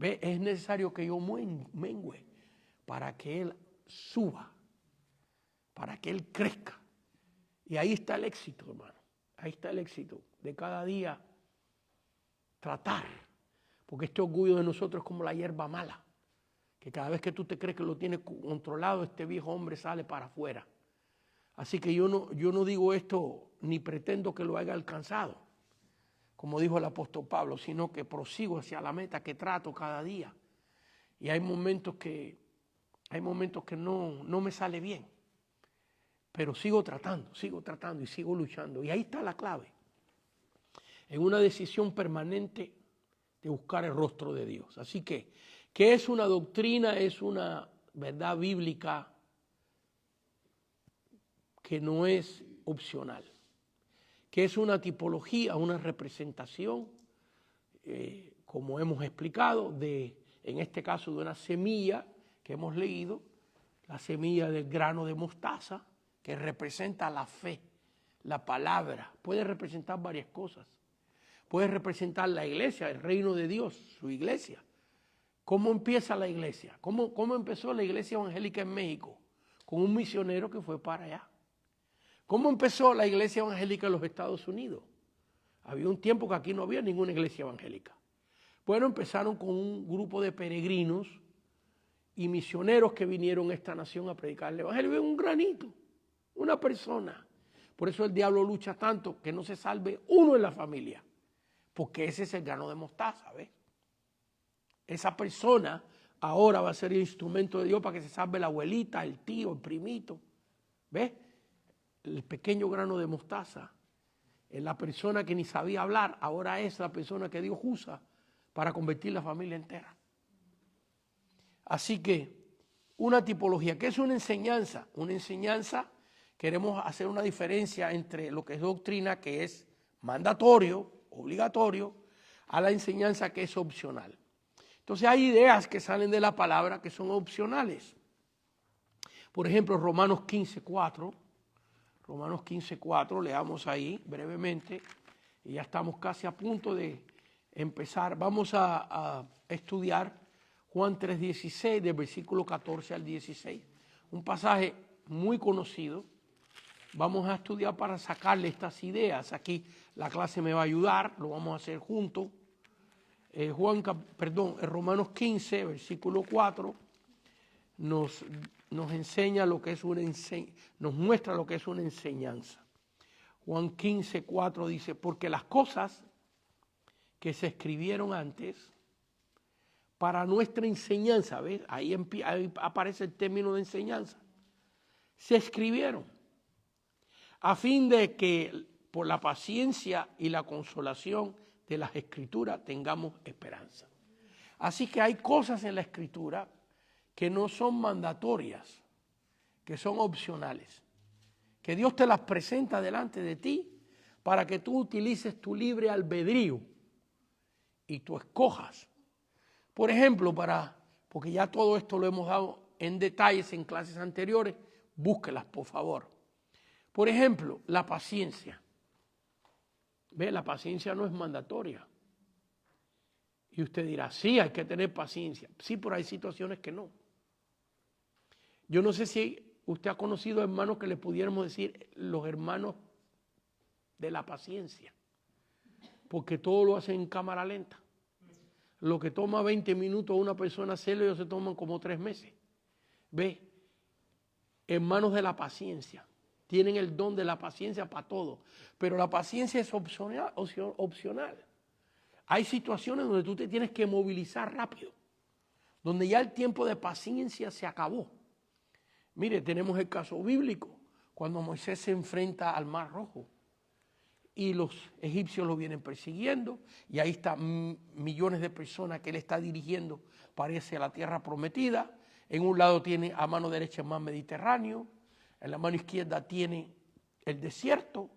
S3: ¿Ves? Es necesario que yo mengüe para que Él suba, para que Él crezca. Y ahí está el éxito, hermano. Ahí está el éxito de cada día tratar. Porque este orgullo de nosotros es como la hierba mala, que cada vez que tú te crees que lo tienes controlado, este viejo hombre sale para afuera. Así que yo no digo esto ni pretendo que lo haya alcanzado, como dijo el apóstol Pablo, sino que prosigo hacia la meta que trato cada día. Y hay momentos que no me sale bien, pero sigo tratando y sigo luchando. Y ahí está la clave, en una decisión permanente de buscar el rostro de Dios. Así que, ¿qué es una doctrina? Es una verdad bíblica que no es opcional. ¿Qué es una tipología? Una representación, como hemos explicado, en este caso de una semilla que hemos leído, la semilla del grano de mostaza, que representa la fe, la palabra. Puede representar varias cosas. Puede representar la iglesia, el reino de Dios, su iglesia. ¿Cómo empieza la iglesia? ¿Cómo empezó la iglesia evangélica en México? Con un misionero que fue para allá. ¿Cómo empezó la iglesia evangélica en los Estados Unidos? Había un tiempo que aquí no había ninguna iglesia evangélica. Bueno, empezaron con un grupo de peregrinos y misioneros que vinieron a esta nación a predicar el evangelio. Un granito, una persona. Por eso el diablo lucha tanto que no se salve uno en la familia, porque ese es el grano de mostaza, ¿ves? Esa persona ahora va a ser el instrumento de Dios para que se salve la abuelita, el tío, el primito. ¿Ves? El pequeño grano de mostaza. Es la persona que ni sabía hablar, ahora es la persona que Dios usa para convertir la familia entera. Así que una tipología, ¿qué es una enseñanza? Una enseñanza, queremos hacer una diferencia entre lo que es doctrina, que es mandatorio, obligatorio, a la enseñanza que es opcional. Entonces hay ideas que salen de la palabra que son opcionales. Por ejemplo, Romanos 15:4. Romanos 15:4, leamos ahí brevemente. Y ya estamos casi a punto de empezar. Vamos a estudiar Juan 3:16, del versículo 14 al 16. Un pasaje muy conocido. Vamos a estudiar para sacarle estas ideas. Aquí la clase me va a ayudar, lo vamos a hacer juntos. Romanos 15, versículo 4, nos enseña lo que es nos muestra lo que es una enseñanza. Juan 15:4 dice, porque las cosas que se escribieron antes para nuestra enseñanza, ¿ves? Ahí aparece el término de enseñanza, se escribieron a fin de que por la paciencia y la consolación de las Escrituras tengamos esperanza. Así que hay cosas en la Escritura que no son mandatorias, que son opcionales, que Dios te las presenta delante de ti para que tú utilices tu libre albedrío y tú escojas. Por ejemplo, porque ya todo esto lo hemos dado en detalles en clases anteriores, búsquelas por favor. Por ejemplo, la paciencia. ¿Ve? La paciencia no es mandatoria. Y usted dirá, sí, hay que tener paciencia. Sí, pero hay situaciones que no. Yo no sé si usted ha conocido hermanos que le pudiéramos decir los hermanos de la paciencia, porque todo lo hacen en cámara lenta. Lo que toma 20 minutos a una persona hacerlo, ellos se toman como 3 meses. ¿Ve? Hermanos de la paciencia. Tienen el don de la paciencia para todo. Pero la paciencia es opcional. Hay situaciones donde tú te tienes que movilizar rápido, donde ya el tiempo de paciencia se acabó. Mire, tenemos el caso bíblico, cuando Moisés se enfrenta al Mar Rojo y los egipcios lo vienen persiguiendo, y ahí están millones de personas que él está dirigiendo, parece a la tierra prometida. En un lado tiene a mano derecha el mar Mediterráneo, en la mano izquierda tiene el desierto,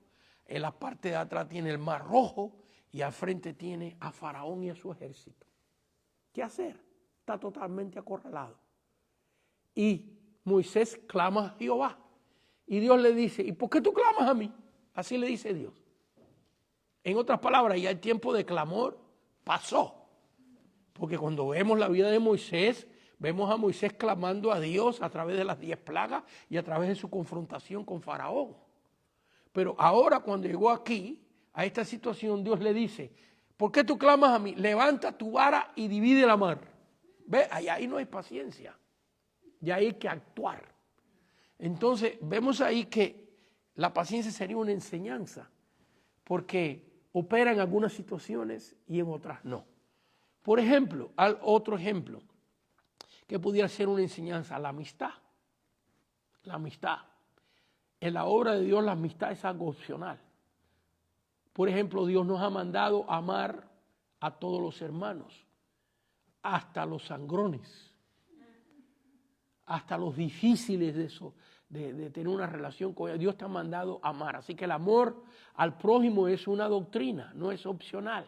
S3: en la parte de atrás tiene el mar Rojo, y al frente tiene a Faraón y a su ejército. ¿Qué hacer? Está totalmente acorralado. Y Moisés clama a Jehová, y Dios le dice, ¿y por qué tú clamas a mí? Así le dice Dios. En otras palabras, ya el tiempo de clamor pasó. Porque cuando vemos la vida de Moisés, vemos a Moisés clamando a Dios a través de las 10 plagas y a través de su confrontación con Faraón. Pero ahora cuando llegó aquí, a esta situación, Dios le dice, ¿por qué tú clamas a mí? Levanta tu vara y divide la mar. ¿Ve? Ahí no hay paciencia. Ya hay que actuar. Entonces, vemos ahí que la paciencia sería una enseñanza, porque opera en algunas situaciones y en otras no. Por ejemplo, otro ejemplo que pudiera ser una enseñanza, la amistad. La amistad. En la obra de Dios la amistad es algo opcional. Por ejemplo, Dios nos ha mandado amar a todos los hermanos, hasta los sangrones, hasta los difíciles de tener una relación con ellos. Dios te ha mandado amar. Así que el amor al prójimo es una doctrina, no es opcional.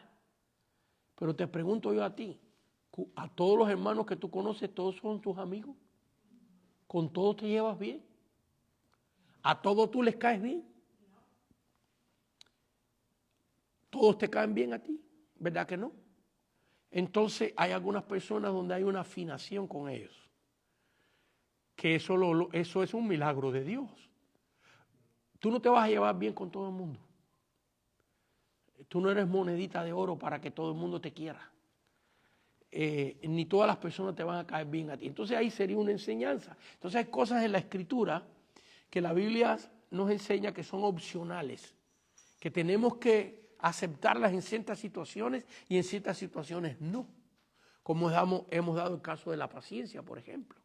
S3: Pero te pregunto yo a ti, a todos los hermanos que tú conoces, ¿todos son tus amigos? ¿Con todos te llevas bien? ¿A todos tú les caes bien? ¿Todos te caen bien a ti? ¿Verdad que no? Entonces hay algunas personas donde hay una afinación con ellos. Que eso es un milagro de Dios. Tú no te vas a llevar bien con todo el mundo. Tú no eres monedita de oro para que todo el mundo te quiera. Ni todas las personas te van a caer bien a ti. Entonces ahí sería una enseñanza. Entonces hay cosas en la Escritura que la Biblia nos enseña que son opcionales, que tenemos que aceptarlas en ciertas situaciones y en ciertas situaciones no. Como hemos dado el caso de la paciencia, por ejemplo.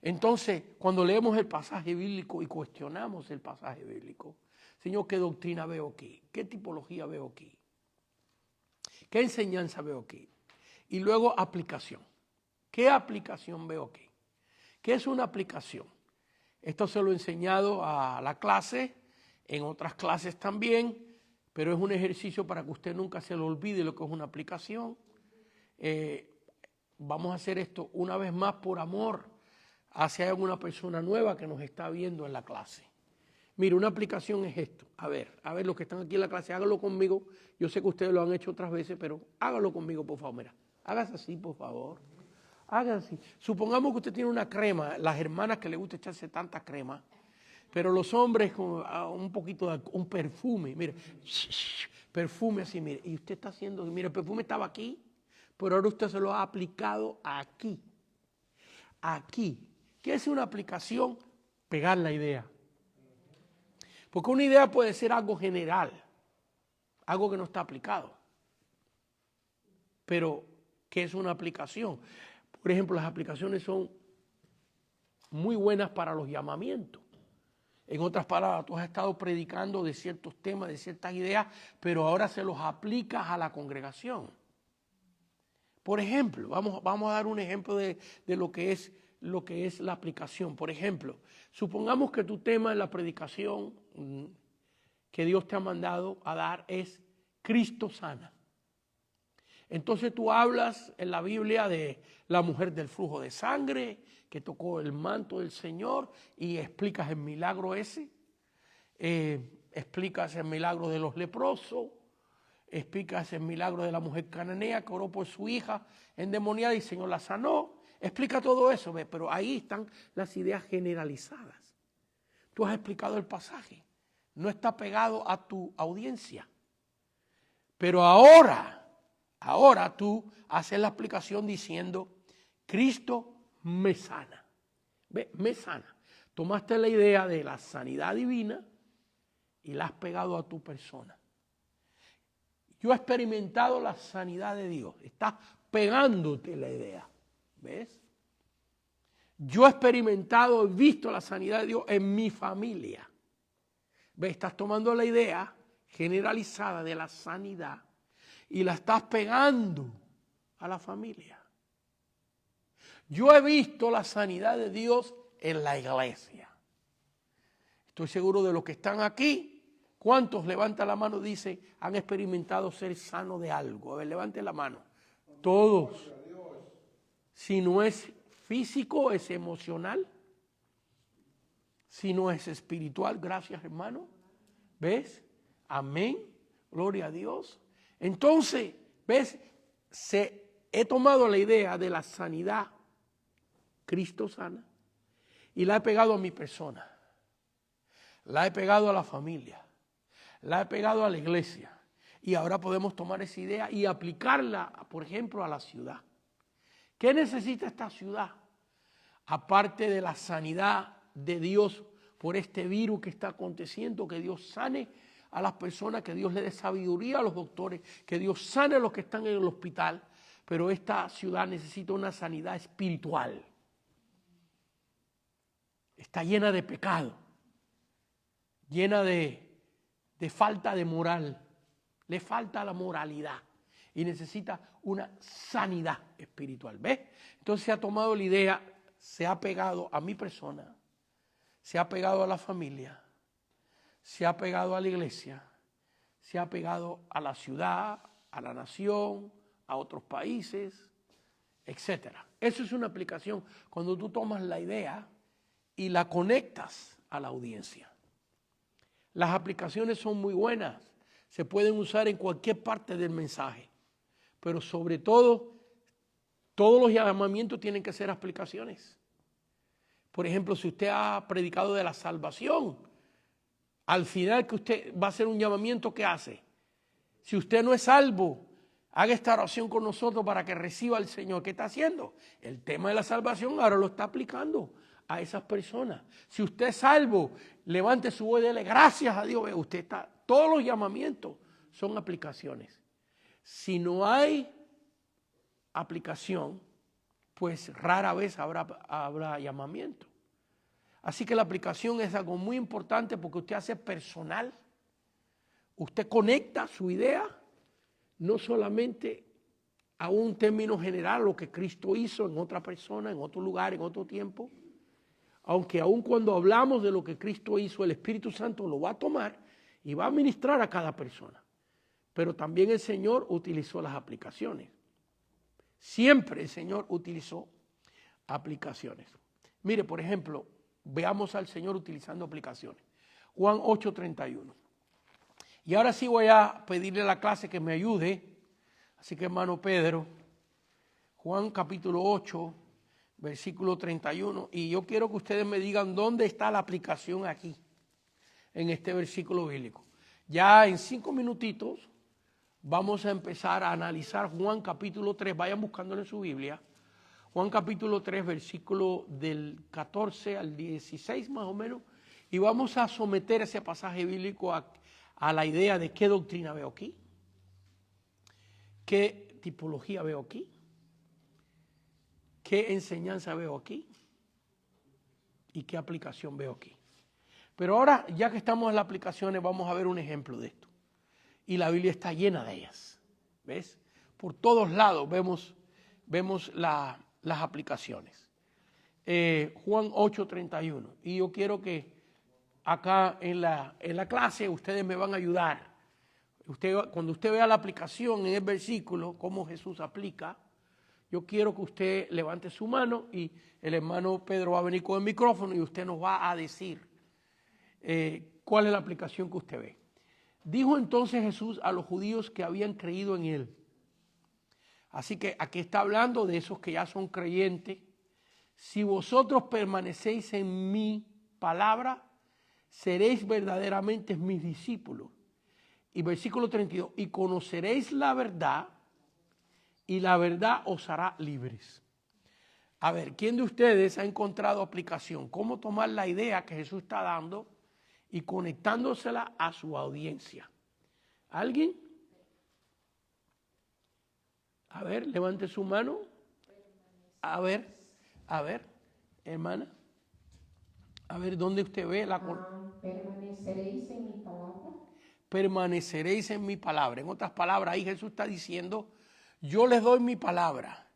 S3: Entonces, cuando leemos el pasaje bíblico y cuestionamos el pasaje bíblico, Señor, ¿qué doctrina veo aquí? ¿Qué tipología veo aquí? ¿Qué enseñanza veo aquí? Y luego aplicación. ¿Qué aplicación veo aquí? ¿Qué es una aplicación? Esto se lo he enseñado a la clase, en otras clases también, pero es un ejercicio para que usted nunca se le olvide lo que es una aplicación. Vamos a hacer esto una vez más por amor hacia alguna persona nueva que nos está viendo en la clase. Mire, una aplicación es esto. A ver, los que están aquí en la clase, háganlo conmigo. Yo sé que ustedes lo han hecho otras veces, pero háganlo conmigo, por favor. Mira, hágase así, por favor. Hágase así. Supongamos que usted tiene una crema, las hermanas que les gusta echarse tanta crema, pero los hombres con un poquito de un perfume, mire, perfume así, mire, y usted está haciendo, mire, el perfume estaba aquí, pero ahora usted se lo ha aplicado aquí. Aquí. ¿Qué es una aplicación? Pegar la idea. Porque una idea puede ser algo general, algo que no está aplicado. Pero, ¿qué es una aplicación? Por ejemplo, las aplicaciones son muy buenas para los llamamientos. En otras palabras, tú has estado predicando de ciertos temas, de ciertas ideas, pero ahora se los aplicas a la congregación. Por ejemplo, vamos a dar un ejemplo de lo que es la aplicación. Por ejemplo, supongamos que tu tema en la predicación que Dios te ha mandado a dar es Cristo sana. Entonces tú hablas en la Biblia de la mujer del flujo de sangre que tocó el manto del Señor y explicas el milagro ese, explicas el milagro de los leprosos, explicas el milagro de la mujer cananea que oró por su hija endemoniada y el Señor la sanó. Explica todo eso, ¿ves? Pero ahí están las ideas generalizadas. Tú has explicado el pasaje, no está pegado a tu audiencia. Pero ahora tú haces la explicación diciendo, Cristo me sana. ¿Ve? Me sana. Tomaste la idea de la sanidad divina y la has pegado a tu persona. Yo he experimentado la sanidad de Dios. Estás pegándote la idea. ¿Ves? Yo he experimentado, he visto la sanidad de Dios en mi familia. ¿Ves? Estás tomando la idea generalizada de la sanidad y la estás pegando a la familia. Yo he visto la sanidad de Dios en la iglesia. Estoy seguro de los que están aquí. ¿Cuántos, levanta la mano, dice, han experimentado ser sano de algo? A ver, levante la mano. Todos. Si no es físico, es emocional. Si no es espiritual, gracias, hermano. ¿Ves? Amén. Gloria a Dios. Entonces, ¿ves? He tomado la idea de la sanidad, Cristo sana, y la he pegado a mi persona. La he pegado a la familia. La he pegado a la iglesia. Y ahora podemos tomar esa idea y aplicarla, por ejemplo, a la ciudad. ¿Qué necesita esta ciudad? Aparte de la sanidad de Dios por este virus que está aconteciendo, que Dios sane a las personas, que Dios le dé sabiduría a los doctores, que Dios sane a los que están en el hospital. Pero esta ciudad necesita una sanidad espiritual. Está llena de pecado, llena de falta de moral. Le falta la moralidad y necesita una sanidad espiritual. ¿Ves? Entonces se ha tomado la idea, se ha pegado a mi persona, se ha pegado a la familia, se ha pegado a la iglesia, se ha pegado a la ciudad, a la nación, a otros países, etc. Eso es una aplicación cuando tú tomas la idea y la conectas a la audiencia. Las aplicaciones son muy buenas, se pueden usar en cualquier parte del mensaje, pero sobre todo, todos los llamamientos tienen que ser aplicaciones. Por ejemplo, si usted ha predicado de la salvación, al final que usted va a hacer un llamamiento, ¿qué hace? Si usted no es salvo, haga esta oración con nosotros para que reciba al Señor. ¿Qué está haciendo? El tema de la salvación ahora lo está aplicando a esas personas. Si usted es salvo, levante su voz y dele gracias a Dios. Usted está, todos los llamamientos son aplicaciones. Si no hay aplicación, pues rara vez habrá llamamiento. Así que la aplicación es algo muy importante porque usted hace personal. Usted conecta su idea no solamente a un término general, lo que Cristo hizo en otra persona, en otro lugar, en otro tiempo. Aunque aun cuando hablamos de lo que Cristo hizo, el Espíritu Santo lo va a tomar y va a ministrar a cada persona. Pero también el Señor utilizó las aplicaciones. Siempre el Señor utilizó aplicaciones. Mire, por ejemplo, veamos al Señor utilizando aplicaciones. Juan 8:31. Y ahora sí voy a pedirle a la clase que me ayude. Así que, hermano Pedro, Juan capítulo 8, versículo 31. Y yo quiero que ustedes me digan dónde está la aplicación aquí, en este versículo bíblico. Ya en 5 minutitos vamos a empezar a analizar Juan capítulo 3. Vayan buscándolo en su Biblia. Juan capítulo 3, versículo del 14 al 16 más o menos. Y vamos a someter ese pasaje bíblico a la idea de qué doctrina veo aquí, qué tipología veo aquí, qué enseñanza veo aquí y qué aplicación veo aquí. Pero ahora, ya que estamos en las aplicaciones, vamos a ver un ejemplo de esto. Y la Biblia está llena de ellas. ¿Ves? Por todos lados vemos las aplicaciones. Juan 8:31. Y yo quiero que acá en la clase ustedes me van a ayudar. Cuando usted vea la aplicación en el versículo, cómo Jesús aplica, yo quiero que usted levante su mano y el hermano Pedro va a venir con el micrófono y usted nos va a decir cuál es la aplicación que usted ve. Dijo entonces Jesús a los judíos que habían creído en él. Así que aquí está hablando de esos que ya son creyentes. Si vosotros permanecéis en mi palabra, seréis verdaderamente mis discípulos. Y versículo 32, y conoceréis la verdad, y la verdad os hará libres. A ver, ¿quién de ustedes ha encontrado aplicación? ¿Cómo tomar la idea que Jesús está dando y conectándosela a su audiencia? ¿Alguien? A ver, levante su mano. A ver, hermana. A ver, ¿dónde usted ve la...
S4: Permaneceréis en mi palabra.
S3: permaneceréis en mi palabra. En otras palabras, ahí Jesús está diciendo, yo les doy mi palabra,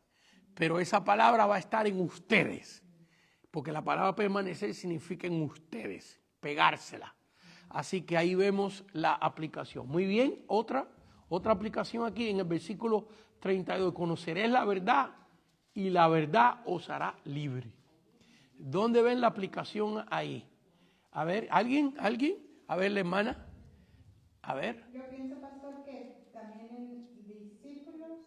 S3: pero esa palabra va a estar en ustedes. Porque la palabra permanecer significa en ustedes, pegársela. Así que ahí vemos la aplicación. Muy bien, otra aplicación aquí en el versículo 32. Conoceréis la verdad y la verdad os hará libre. ¿Dónde ven la aplicación ahí? A ver, ¿alguien? A ver, la hermana. A ver.
S4: Yo pienso, pastor, que también en discípulos,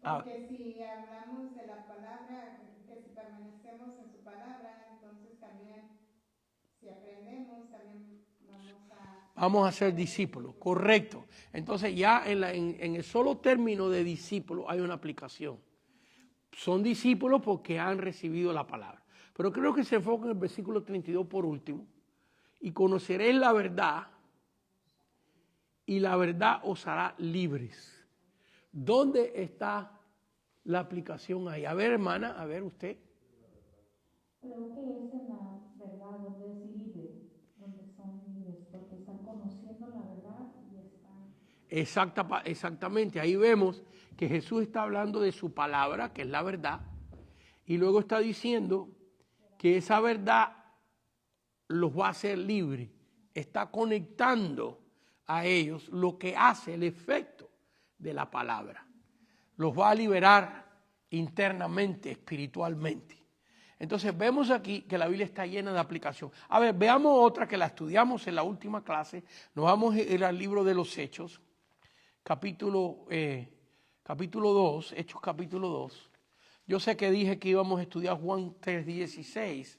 S4: porque si hablamos de la palabra, que si permanecemos en su palabra, entonces también, si aprendemos, también vamos a
S3: ser discípulos, correcto. Entonces ya en el solo término de discípulo hay una aplicación. Son discípulos porque han recibido la palabra. Pero creo que se enfoca en el versículo 32 por último. Y conoceréis la verdad y la verdad os hará libres. ¿Dónde está la aplicación ahí? A ver, hermana, a ver usted.
S5: Creo que es en la verdad donde es libre, donde son libres, porque están conociendo la verdad y están...
S3: Exactamente, ahí vemos que Jesús está hablando de su palabra, que es la verdad, y luego está diciendo que esa verdad los va a hacer libres. Está conectando a ellos lo que hace el efecto de la palabra. Los va a liberar internamente, espiritualmente. Entonces vemos aquí que la Biblia está llena de aplicación. A ver, veamos otra que la estudiamos en la última clase. Nos vamos a ir al libro de los Hechos, capítulo 2, Hechos capítulo 2. Yo sé que dije que íbamos a estudiar Juan 3:16,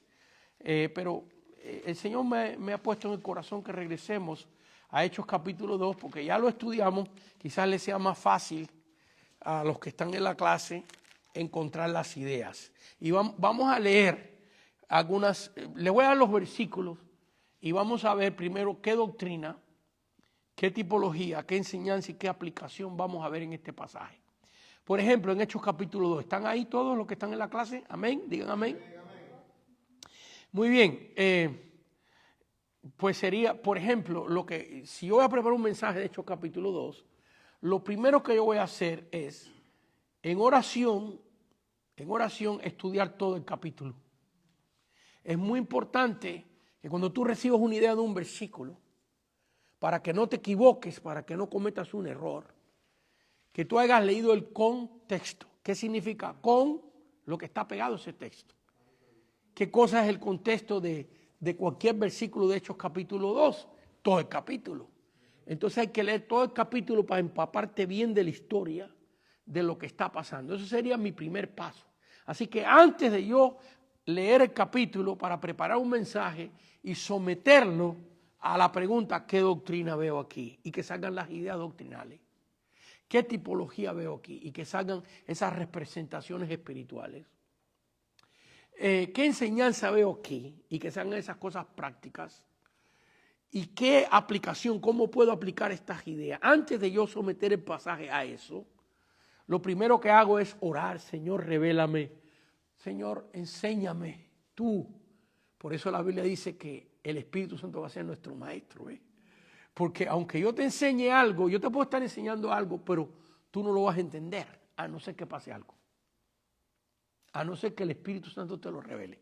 S3: pero el Señor me ha puesto en el corazón que regresemos a Hechos capítulo 2, porque ya lo estudiamos, quizás les sea más fácil a los que están en la clase encontrar las ideas. Y vamos a leer algunas, les voy a dar los versículos y vamos a ver primero qué doctrina, qué tipología, qué enseñanza y qué aplicación vamos a ver en este pasaje. Por ejemplo, en Hechos capítulo 2, ¿están ahí todos los que están en la clase? Amén, digan amén. Muy bien, pues sería, por ejemplo, si yo voy a preparar un mensaje de Hechos capítulo 2, lo primero que yo voy a hacer es, en oración, estudiar todo el capítulo. Es muy importante que cuando tú recibas una idea de un versículo, para que no te equivoques, para que no cometas un error, que tú hayas leído el contexto. ¿Qué significa con lo que está pegado a ese texto? ¿Qué cosa es el contexto de cualquier versículo de Hechos capítulo 2? Todo el capítulo. Entonces hay que leer todo el capítulo para empaparte bien de la historia de lo que está pasando. Eso sería mi primer paso. Así que antes de yo leer el capítulo para preparar un mensaje y someterlo a la pregunta, ¿qué doctrina veo aquí? Y que salgan las ideas doctrinales. ¿Qué tipología veo aquí? Y que salgan esas representaciones espirituales. ¿Qué enseñanza veo aquí? Y que salgan esas cosas prácticas. ¿Y qué aplicación? ¿Cómo puedo aplicar estas ideas? Antes de yo someter el pasaje a eso, lo primero que hago es orar. Señor, revélame. Señor, enséñame tú. Por eso la Biblia dice que el Espíritu Santo va a ser nuestro maestro. Porque aunque yo te enseñe algo, yo te puedo estar enseñando algo, pero tú no lo vas a entender, a no ser que pase algo. A no ser que el Espíritu Santo te lo revele.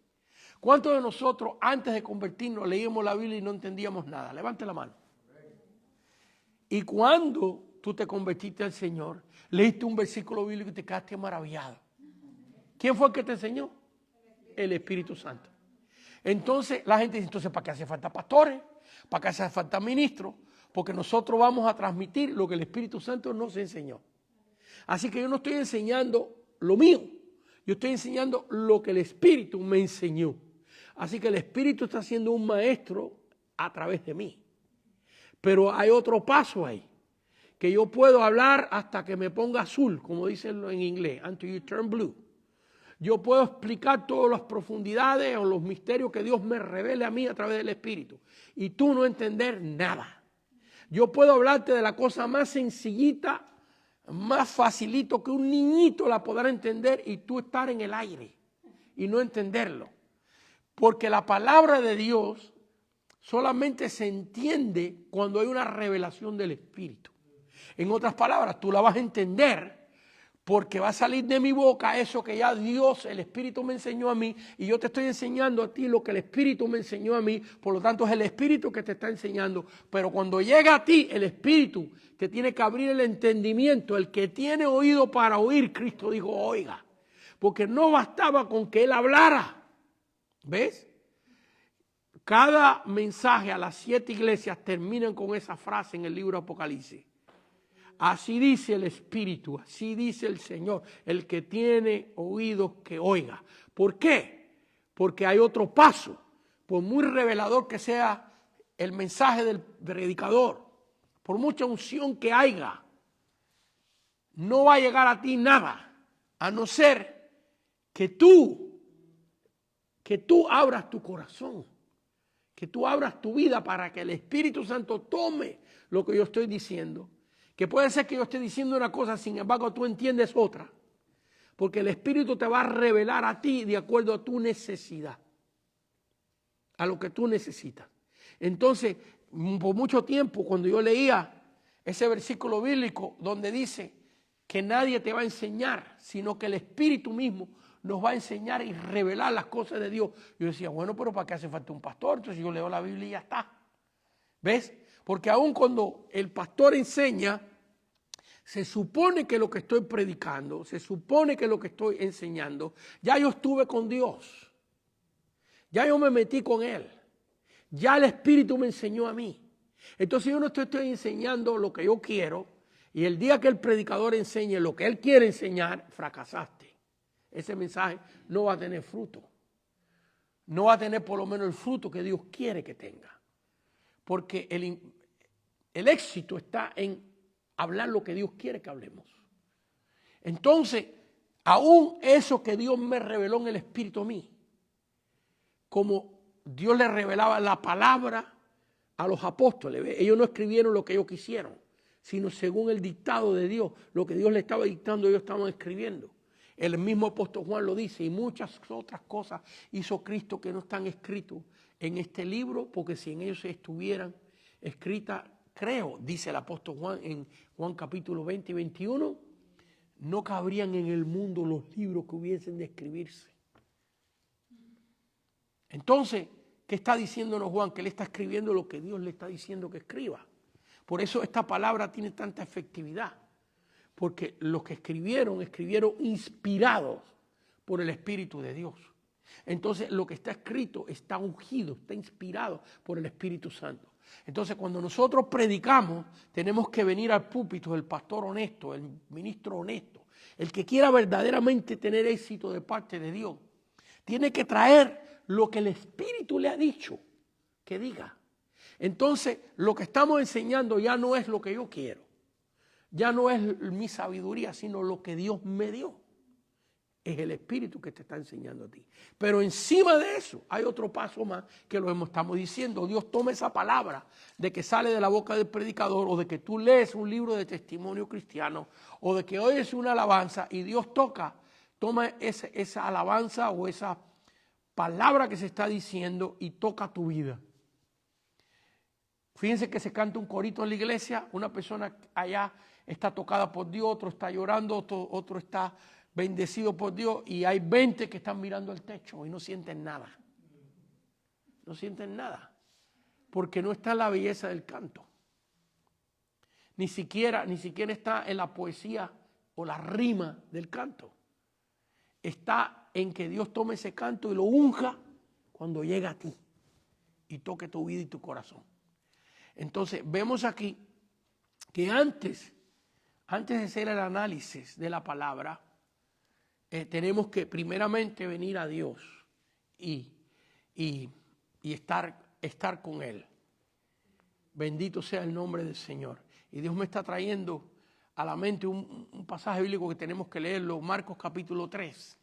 S3: ¿Cuántos de nosotros antes de convertirnos leíamos la Biblia y no entendíamos nada? Levante la mano. Y cuando tú te convertiste al Señor, leíste un versículo bíblico y te quedaste maravillado. ¿Quién fue el que te enseñó? El Espíritu Santo. Entonces la gente dice, entonces ¿para qué hace falta pastores? ¿Para qué hace falta ministros? Porque nosotros vamos a transmitir lo que el Espíritu Santo nos enseñó. Así que yo no estoy enseñando lo mío. Yo estoy enseñando lo que el Espíritu me enseñó. Así que el Espíritu está siendo un maestro a través de mí. Pero hay otro paso ahí. Que yo puedo hablar hasta que me ponga azul, como dicen en inglés, until you turn blue. Yo puedo explicar todas las profundidades o los misterios que Dios me revele a mí a través del Espíritu. Y tú no entender nada. Yo puedo hablarte de la cosa más sencillita, más facilito que un niñito la podrá entender y tú estar en el aire y no entenderlo. Porque la palabra de Dios solamente se entiende cuando hay una revelación del Espíritu. En otras palabras, tú la vas a entender porque va a salir de mi boca eso que ya Dios, el Espíritu me enseñó a mí, y yo te estoy enseñando a ti lo que el Espíritu me enseñó a mí, por lo tanto es el Espíritu que te está enseñando. Pero cuando llega a ti, el Espíritu te tiene que abrir el entendimiento. El que tiene oído para oír, Cristo dijo, oiga, porque no bastaba con que Él hablara. ¿Ves? Cada mensaje a las 7 iglesias terminan con esa frase en el libro de Apocalipsis. Así dice el Espíritu, así dice el Señor, el que tiene oídos que oiga. ¿Por qué? Porque hay otro paso, por muy revelador que sea el mensaje del predicador, por mucha unción que haya, no va a llegar a ti nada, a no ser que tú abras tu corazón, que tú abras tu vida para que el Espíritu Santo tome lo que yo estoy diciendo. Que puede ser que yo esté diciendo una cosa, sin embargo tú entiendes otra. Porque el Espíritu te va a revelar a ti de acuerdo a tu necesidad. A lo que tú necesitas. Entonces, por mucho tiempo, cuando yo leía ese versículo bíblico donde dice que nadie te va a enseñar, sino que el Espíritu mismo nos va a enseñar y revelar las cosas de Dios. Yo decía, bueno, pero ¿para qué hace falta un pastor? Entonces yo leo la Biblia y ya está. ¿Ves? Porque aun cuando el pastor enseña, se supone que lo que estoy predicando, se supone que lo que estoy enseñando, ya yo estuve con Dios. Ya yo me metí con Él. Ya el Espíritu me enseñó a mí. Entonces yo no estoy enseñando lo que yo quiero, y el día que el predicador enseñe lo que él quiere enseñar, fracasaste. Ese mensaje no va a tener fruto. No va a tener por lo menos el fruto que Dios quiere que tenga. Porque el éxito está en hablar lo que Dios quiere que hablemos. Entonces, aún eso que Dios me reveló en el Espíritu a mí, como Dios le revelaba la palabra a los apóstoles, ¿ves? Ellos no escribieron lo que ellos quisieron, sino según el dictado de Dios, lo que Dios le estaba dictando, ellos estaban escribiendo. El mismo apóstol Juan lo dice, y muchas otras cosas hizo Cristo que no están escritas en este libro, porque si en ellos estuvieran escritas, creo, dice el apóstol Juan en Juan capítulo 20 y 21, no cabrían en el mundo los libros que hubiesen de escribirse. Entonces, ¿qué está diciéndonos Juan? Que él está escribiendo lo que Dios le está diciendo que escriba. Por eso esta palabra tiene tanta efectividad. Porque los que escribieron inspirados por el Espíritu de Dios. Entonces, lo que está escrito está ungido, está inspirado por el Espíritu Santo. Entonces, cuando nosotros predicamos, tenemos que venir al púlpito el pastor honesto, el ministro honesto, el que quiera verdaderamente tener éxito de parte de Dios. Tiene que traer lo que el Espíritu le ha dicho que diga. Entonces, lo que estamos enseñando ya no es lo que yo quiero. Ya no es mi sabiduría, sino lo que Dios me dio. Es el Espíritu que te está enseñando a ti. Pero encima de eso hay otro paso más que lo estamos diciendo. Dios toma esa palabra de que sale de la boca del predicador, o de que tú lees un libro de testimonio cristiano, o de que oyes una alabanza y Dios toma esa alabanza o esa palabra que se está diciendo y toca tu vida. Fíjense que se canta un corito en la iglesia, una persona allá está tocada por Dios, otro está llorando, otro está bendecido por Dios, y hay 20 que están mirando al techo y no sienten nada. No sienten nada, porque no está en la belleza del canto. Ni siquiera está en la poesía o la rima del canto. Está en que Dios tome ese canto y lo unja cuando llega a ti y toque tu vida y tu corazón. Entonces, vemos aquí que antes de hacer el análisis de la palabra, tenemos que primeramente venir a Dios y estar con Él. Bendito sea el nombre del Señor. Y Dios me está trayendo a la mente un pasaje bíblico que tenemos que leerlo, Marcos capítulo 3.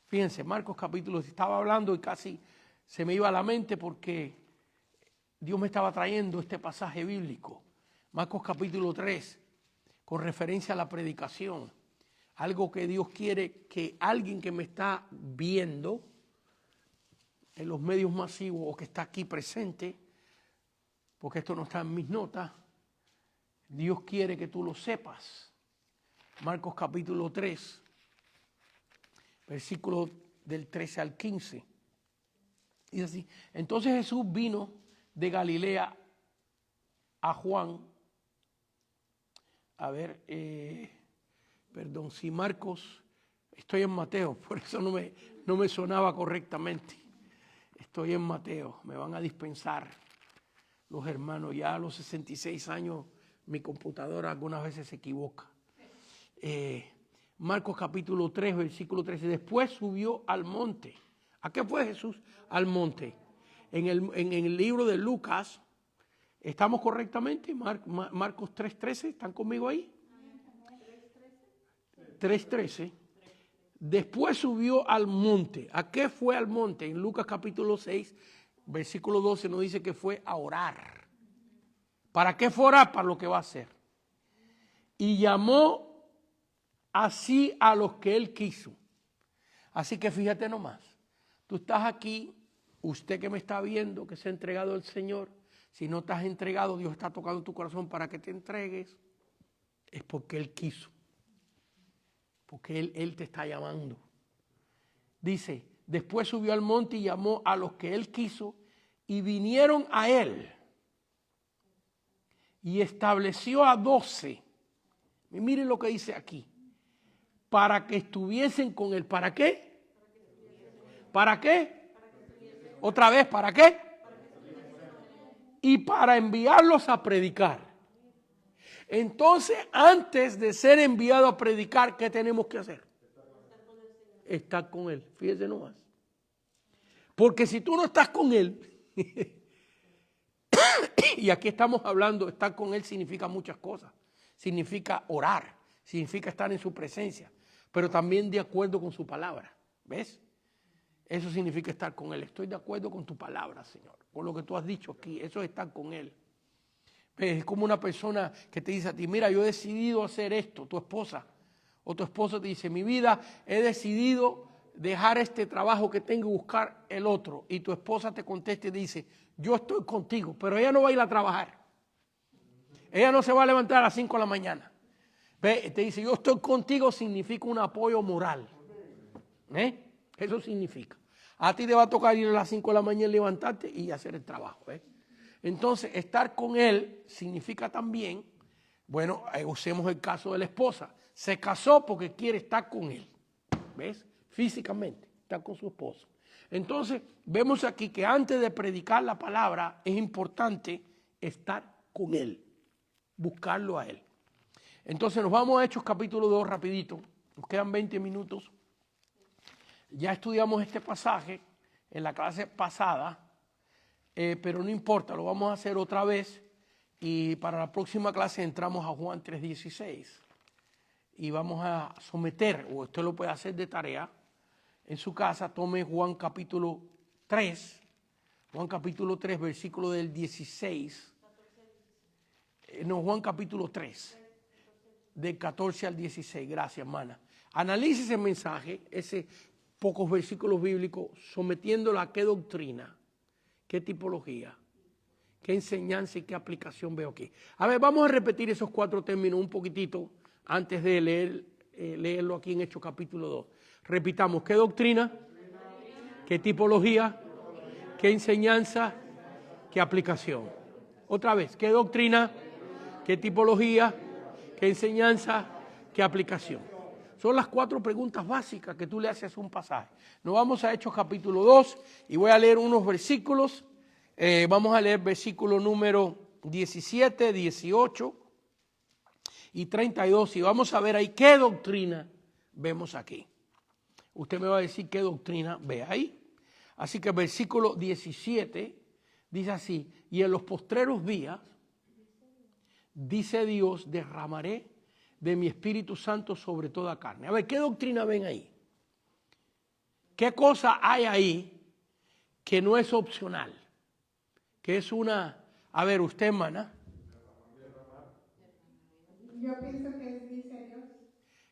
S3: Fíjense, Marcos capítulo 3, estaba hablando y casi se me iba a la mente porque Dios me estaba trayendo este pasaje bíblico. Marcos capítulo 3, con referencia a la predicación. Algo que Dios quiere que alguien que me está viendo en los medios masivos o que está aquí presente porque esto no está en mis notas, Dios quiere que tú lo sepas. Marcos capítulo 3, versículo del 13 al 15. Dice así: entonces Jesús vino de Galilea a Juan. A ver, perdón, si Marcos, estoy en Mateo, por eso no me sonaba correctamente. Estoy en Mateo, me van a dispensar los hermanos. Ya a los 66 años mi computadora algunas veces se equivoca. Marcos capítulo 3, versículo 13. Después subió al monte. ¿A qué fue Jesús? Al monte. En el libro de Lucas, ¿estamos correctamente? Marcos 3:13, ¿están conmigo ahí? 3:13. Después subió al monte. ¿A qué fue al monte? En Lucas capítulo 6, versículo 12 nos dice que fue a orar. ¿Para qué fue orar? Para lo que va a hacer. Y llamó así a los que él quiso. Así que fíjate nomás. Tú estás aquí, usted que me está viendo, que se ha entregado al Señor. Si no te has entregado, Dios está tocando tu corazón para que te entregues. Es porque Él quiso. Porque Él te está llamando. Dice, después subió al monte y llamó a los que Él quiso y vinieron a Él. Y estableció a 12. Y miren lo que dice aquí. Para que estuviesen con Él. ¿Para qué? ¿Para qué? Otra vez, ¿para qué? Y para enviarlos a predicar. Entonces, antes de ser enviado a predicar, ¿qué tenemos que hacer? Estar con Él. Fíjese nomás. Porque si tú no estás con Él, y aquí estamos hablando, estar con Él significa muchas cosas. Significa orar, significa estar en su presencia, pero también de acuerdo con su palabra. ¿Ves? Eso significa estar con Él. Estoy de acuerdo con tu palabra, Señor, con lo que tú has dicho aquí. Eso es estar con Él. Es como una persona que te dice a ti, mira, yo he decidido hacer esto, tu esposa. O tu esposo te dice, mi vida, he decidido dejar este trabajo que tengo y buscar el otro. Y tu esposa te contesta y dice, yo estoy contigo, pero ella no va a ir a trabajar. Ella no se va a levantar a las 5 de la mañana. Te dice, yo estoy contigo, significa un apoyo moral. Eso significa. A ti te va a tocar ir a las 5 de la mañana, levantarte y hacer el trabajo. Entonces, estar con Él significa también, bueno, usemos el caso de la esposa. Se casó porque quiere estar con Él. ¿Ves? Físicamente, estar con su esposo. Entonces, vemos aquí que antes de predicar la palabra es importante estar con Él, buscarlo a Él. Entonces, nos vamos a Hechos capítulo 2 rapidito. Nos quedan 20 minutos. Ya estudiamos este pasaje en la clase pasada, pero no importa, lo vamos a hacer otra vez. Y para la próxima clase entramos a Juan 3:16. Y vamos a someter, o usted lo puede hacer de tarea, en su casa, tome Juan capítulo 3, versículo del 16. No, Juan capítulo 3, del 14 al 16. Gracias, hermana. Analice ese mensaje, ese pocos versículos bíblicos, sometiéndolo a qué doctrina, qué tipología, qué enseñanza y qué aplicación veo aquí. A ver, vamos a repetir esos 4 términos un poquitito antes de leerlo aquí en Hechos capítulo 2. Repitamos, ¿qué doctrina? ¿Qué tipología? ¿Qué enseñanza? ¿Qué aplicación? Otra vez, ¿qué doctrina? ¿Qué tipología? ¿Qué enseñanza? ¿Qué aplicación? Son las 4 preguntas básicas que tú le haces a un pasaje. Nos vamos a Hechos capítulo 2 y voy a leer unos versículos. Vamos a leer versículo número 17, 18 y 32 y vamos a ver ahí qué doctrina vemos aquí. Usted me va a decir qué doctrina ve ahí. Así que el versículo 17 dice así, y en los postreros días, dice Dios, derramaré de mi Espíritu Santo sobre toda carne. A ver, ¿qué doctrina ven ahí? ¿Qué cosa hay ahí que no es opcional? Que es una... A ver, usted, hermana.
S4: Yo pienso que dice Dios.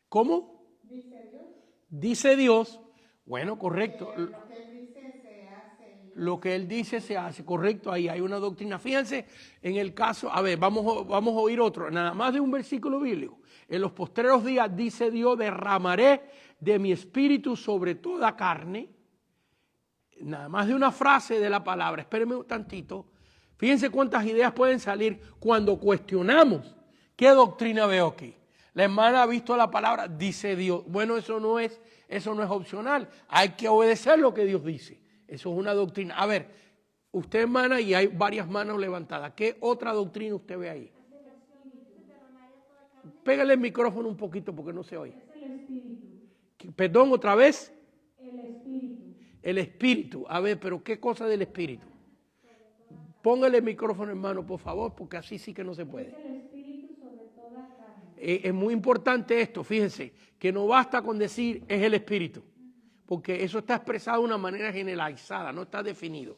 S3: ¿Cómo?
S4: Dice Dios.
S3: Dice Dios. Bueno, correcto.
S4: Lo que Él dice se hace y
S3: Lo que Él dice se hace, correcto, ahí hay una doctrina. Fíjense, en el caso, a ver, vamos a oír otro, nada más de un versículo bíblico. En los postreros días, dice Dios, derramaré de mi espíritu sobre toda carne. Nada más de una frase de la palabra, espérenme un tantito. Fíjense cuántas ideas pueden salir cuando cuestionamos qué doctrina veo aquí. La hermana ha visto la palabra, dice Dios. Bueno, eso no es opcional, hay que obedecer lo que Dios dice. Eso es una doctrina. A ver, usted hermana, y hay varias manos levantadas. ¿Qué otra doctrina usted ve ahí? Pégale el micrófono un poquito porque no se oye.
S5: Es el espíritu.
S3: Perdón, otra vez.
S5: El espíritu.
S3: El espíritu. A ver, pero ¿qué cosa del espíritu? Póngale el micrófono, hermano, por favor, porque así sí que no se puede.
S5: Es el espíritu sobre toda carne.
S3: Es muy importante esto, fíjense, que no basta con decir es el espíritu, porque eso está expresado de una manera generalizada, no está definido.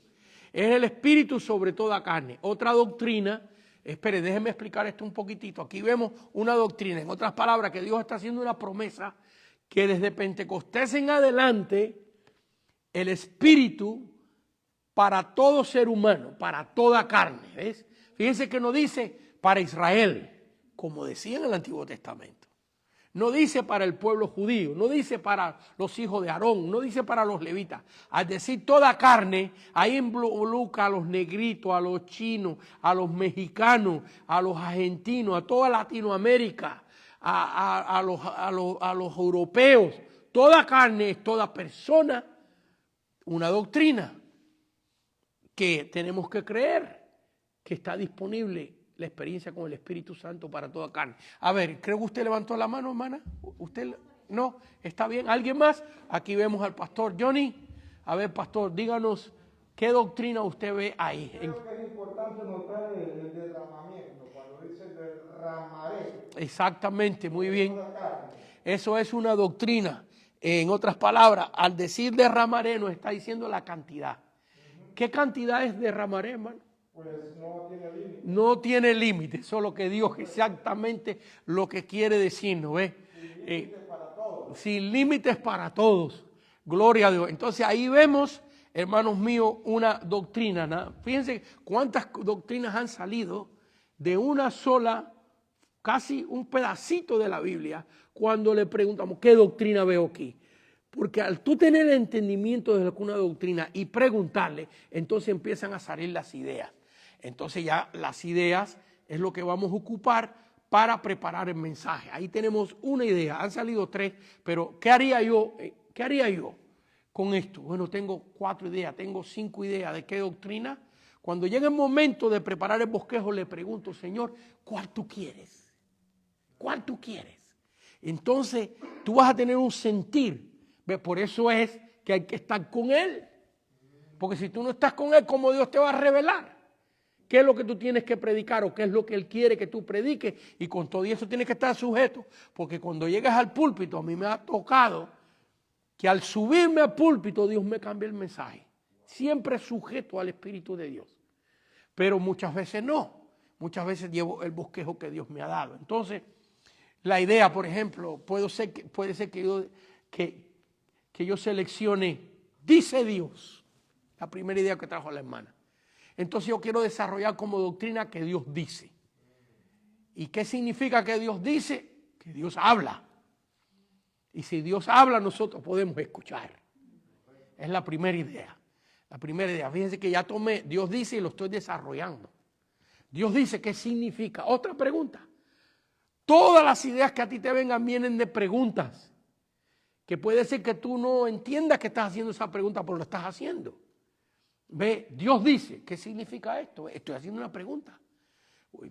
S3: Es el espíritu sobre toda carne. Otra doctrina, espere, déjenme explicar esto un poquitito. Aquí vemos una doctrina, en otras palabras, que Dios está haciendo una promesa que desde Pentecostés en adelante, el espíritu para todo ser humano, para toda carne, ¿ves? Fíjense que no dice para Israel, como decía en el Antiguo Testamento. No dice para el pueblo judío, no dice para los hijos de Aarón, no dice para los levitas. Al decir toda carne, ahí involucra a los negritos, a los chinos, a los mexicanos, a los argentinos, a toda Latinoamérica, a los europeos. Toda carne es toda persona. Una doctrina que tenemos que creer que está disponible la experiencia con el Espíritu Santo para toda carne. A ver, creo que usted levantó la mano, hermana. ¿Usted? No, está bien. ¿Alguien más? Aquí vemos al pastor Johnny. A ver, pastor, díganos qué doctrina usted ve ahí.
S2: Creo que es importante notar el derramamiento, cuando dice derramaré.
S3: Exactamente, muy bien. Eso es una doctrina. En otras palabras, al decir derramaré nos está diciendo la cantidad. ¿Qué cantidad es derramaré, hermano?
S2: Pues no tiene límite.
S3: No tiene límite, eso es lo que Dios exactamente lo que quiere decirnos, ¿ves?
S2: Sin límites para todos.
S3: Sin límites para todos. Gloria a Dios. Entonces ahí vemos, hermanos míos, una doctrina. ¿no? Fíjense cuántas doctrinas han salido de una sola, casi un pedacito de la Biblia, cuando le preguntamos, ¿qué doctrina veo aquí? Porque al tú tener el entendimiento de alguna doctrina y preguntarle, entonces empiezan a salir las ideas. Entonces ya las ideas es lo que vamos a ocupar para preparar el mensaje. Ahí tenemos una idea, han salido 3, pero ¿qué haría yo con esto? Bueno, tengo 4 ideas, tengo 5 ideas de qué doctrina. Cuando llega el momento de preparar el bosquejo, le pregunto, Señor, ¿cuál tú quieres? ¿Cuál tú quieres? Entonces tú vas a tener un sentir. Por eso es que hay que estar con Él. Porque si tú no estás con Él, ¿cómo Dios te va a revelar? ¿Qué es lo que tú tienes que predicar o qué es lo que Él quiere que tú prediques? Y con todo eso tienes que estar sujeto. Porque cuando llegas al púlpito, a mí me ha tocado que al subirme al púlpito, Dios me cambia el mensaje. Siempre sujeto al Espíritu de Dios. Pero muchas veces no. Muchas veces llevo el bosquejo que Dios me ha dado. Entonces, la idea, por ejemplo, puede ser que yo seleccione, dice Dios, la primera idea que trajo la hermana. Entonces yo quiero desarrollar como doctrina que Dios dice. ¿Y qué significa que Dios dice? Que Dios habla. Y si Dios habla, nosotros podemos escuchar. Es la primera idea. La primera idea. Fíjense que ya tomé, Dios dice y lo estoy desarrollando. Dios dice, ¿qué significa? Otra pregunta. Todas las ideas que a ti te vengan vienen de preguntas. Que puede ser que tú no entiendas que estás haciendo esa pregunta, pero lo estás haciendo. Ve, Dios dice, ¿qué significa esto? Estoy haciendo una pregunta.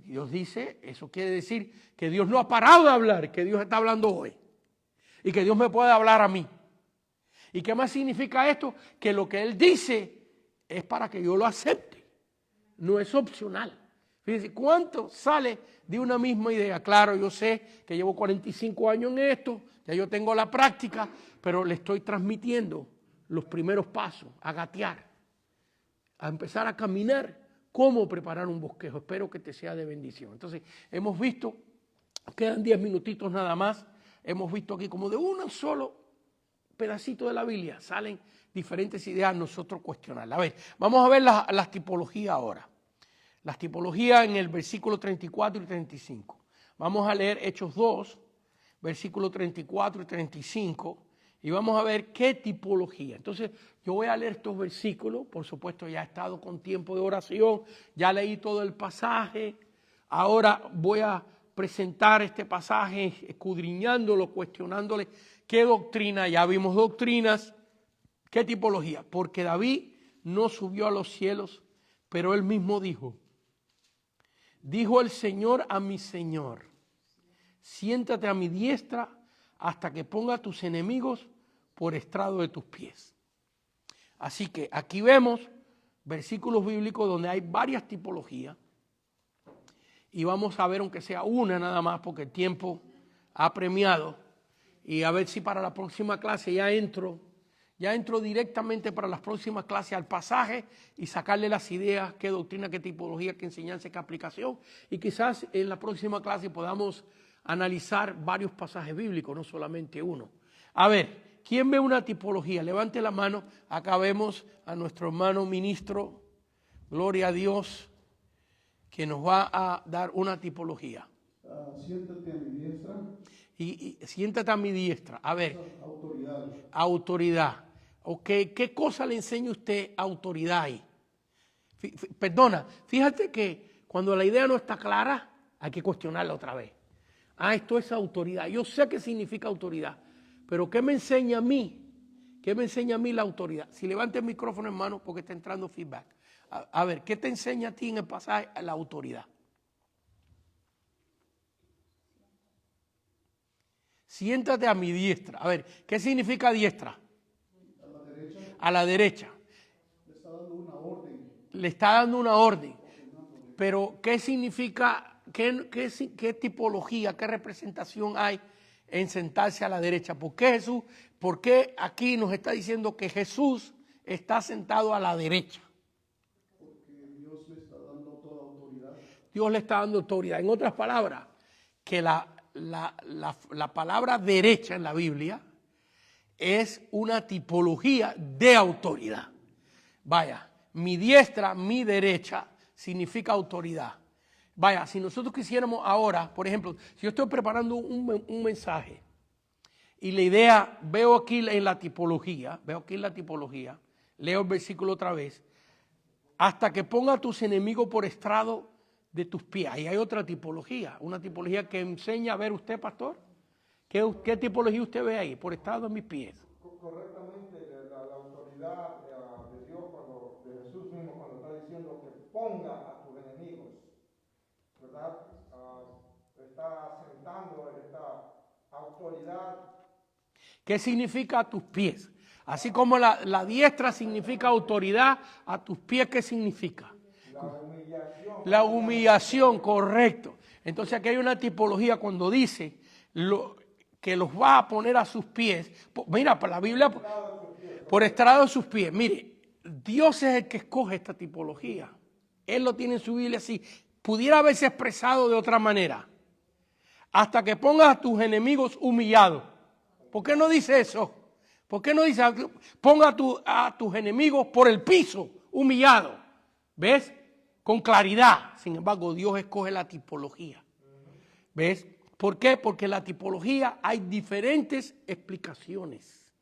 S3: Dios dice, eso quiere decir que Dios no ha parado de hablar, que Dios está hablando hoy. Y que Dios me puede hablar a mí. ¿Y qué más significa esto? Que lo que Él dice es para que yo lo acepte. No es opcional. Fíjense, ¿cuánto sale de una misma idea? Claro, yo sé que llevo 45 años en esto, ya yo tengo la práctica, pero le estoy transmitiendo los primeros pasos, a gatear, a empezar a caminar, cómo preparar un bosquejo. Espero que te sea de bendición. Entonces, hemos visto, quedan 10 minutitos nada más, hemos visto aquí como de un solo pedacito de la Biblia, salen diferentes ideas nosotros cuestionarlas. A ver, vamos a ver las tipologías ahora. Las tipologías en el versículo 34 y 35. Vamos a leer Hechos 2, versículos 34 y 35, y vamos a ver qué tipología. Entonces, yo voy a leer estos versículos, por supuesto ya he estado con tiempo de oración, ya leí todo el pasaje, ahora voy a presentar este pasaje, escudriñándolo, cuestionándole qué doctrina, ya vimos doctrinas, qué tipología, porque David no subió a los cielos, pero él mismo dijo el Señor a mi Señor, siéntate a mi diestra hasta que ponga a tus enemigos por estrado de tus pies. Así que aquí vemos versículos bíblicos donde hay varias tipologías y vamos a ver aunque sea una nada más porque el tiempo ha premiado y a ver si para la próxima clase ya entro directamente para las próximas clases al pasaje y sacarle las ideas, qué doctrina, qué tipología, qué enseñanza, qué aplicación y quizás en la próxima clase podamos analizar varios pasajes bíblicos, no solamente uno. A ver, ¿quién ve una tipología? Levante la mano. Acá vemos a nuestro hermano ministro, gloria a Dios, que nos va a dar una tipología.
S1: Siéntate a mi diestra.
S3: Y siéntate a mi diestra. A ver.
S1: Autoridad.
S3: Autoridad. Ok, ¿qué cosa le enseña usted autoridad ahí? Perdona, fíjate que cuando la idea no está clara, hay que cuestionarla otra vez. Esto es autoridad. Yo sé qué significa autoridad, pero ¿qué me enseña a mí? ¿Qué me enseña a mí la autoridad? Si levanta el micrófono, hermano, porque está entrando feedback. A ver, ¿qué te enseña a ti en el pasaje la autoridad? Siéntate a mi diestra. A ver, ¿qué significa diestra?
S1: A la derecha.
S3: A la derecha.
S1: Le está dando una orden.
S3: Le está dando una orden. Pero, ¿qué significa? ¿Qué tipología, qué representación hay en sentarse a la derecha? ¿Por qué aquí nos está diciendo que Jesús está sentado a la derecha?
S1: Porque Dios le está dando toda autoridad.
S3: Dios le está dando autoridad. En otras palabras, que la palabra derecha en la Biblia es una tipología de autoridad. Vaya, mi diestra, mi derecha significa autoridad. Vaya, si nosotros quisiéramos ahora, por ejemplo, si yo estoy preparando un mensaje y la idea, veo aquí en la tipología, leo el versículo otra vez, hasta que ponga a tus enemigos por estrado de tus pies. Ahí hay otra tipología, una tipología que enseña a ver usted, pastor. ¿Qué tipología usted ve ahí? Por estrado de mis pies.
S6: Correctamente, la autoridad de Dios, de Jesús mismo, cuando está diciendo que ponga a tus enemigos, ¿verdad? Está sentando esta autoridad.
S3: ¿Qué significa a tus pies? Así como la diestra significa autoridad, a tus pies, ¿qué significa?
S6: La humillación.
S3: La humillación, correcto. Entonces aquí hay una tipología cuando dice que los va a poner a sus pies. Mira, para la Biblia, por estrado de sus pies. Mire, Dios es el que escoge esta tipología. Él lo tiene en su Biblia así. Pudiera haberse expresado de otra manera. Hasta que pongas a tus enemigos humillados. ¿Por qué no dice eso? ¿Por qué no dice ponga a tus enemigos por el piso, humillados? ¿Ves? Con claridad. Sin embargo, Dios escoge la tipología. ¿Ves? ¿Por qué? Porque en la tipología hay diferentes explicaciones.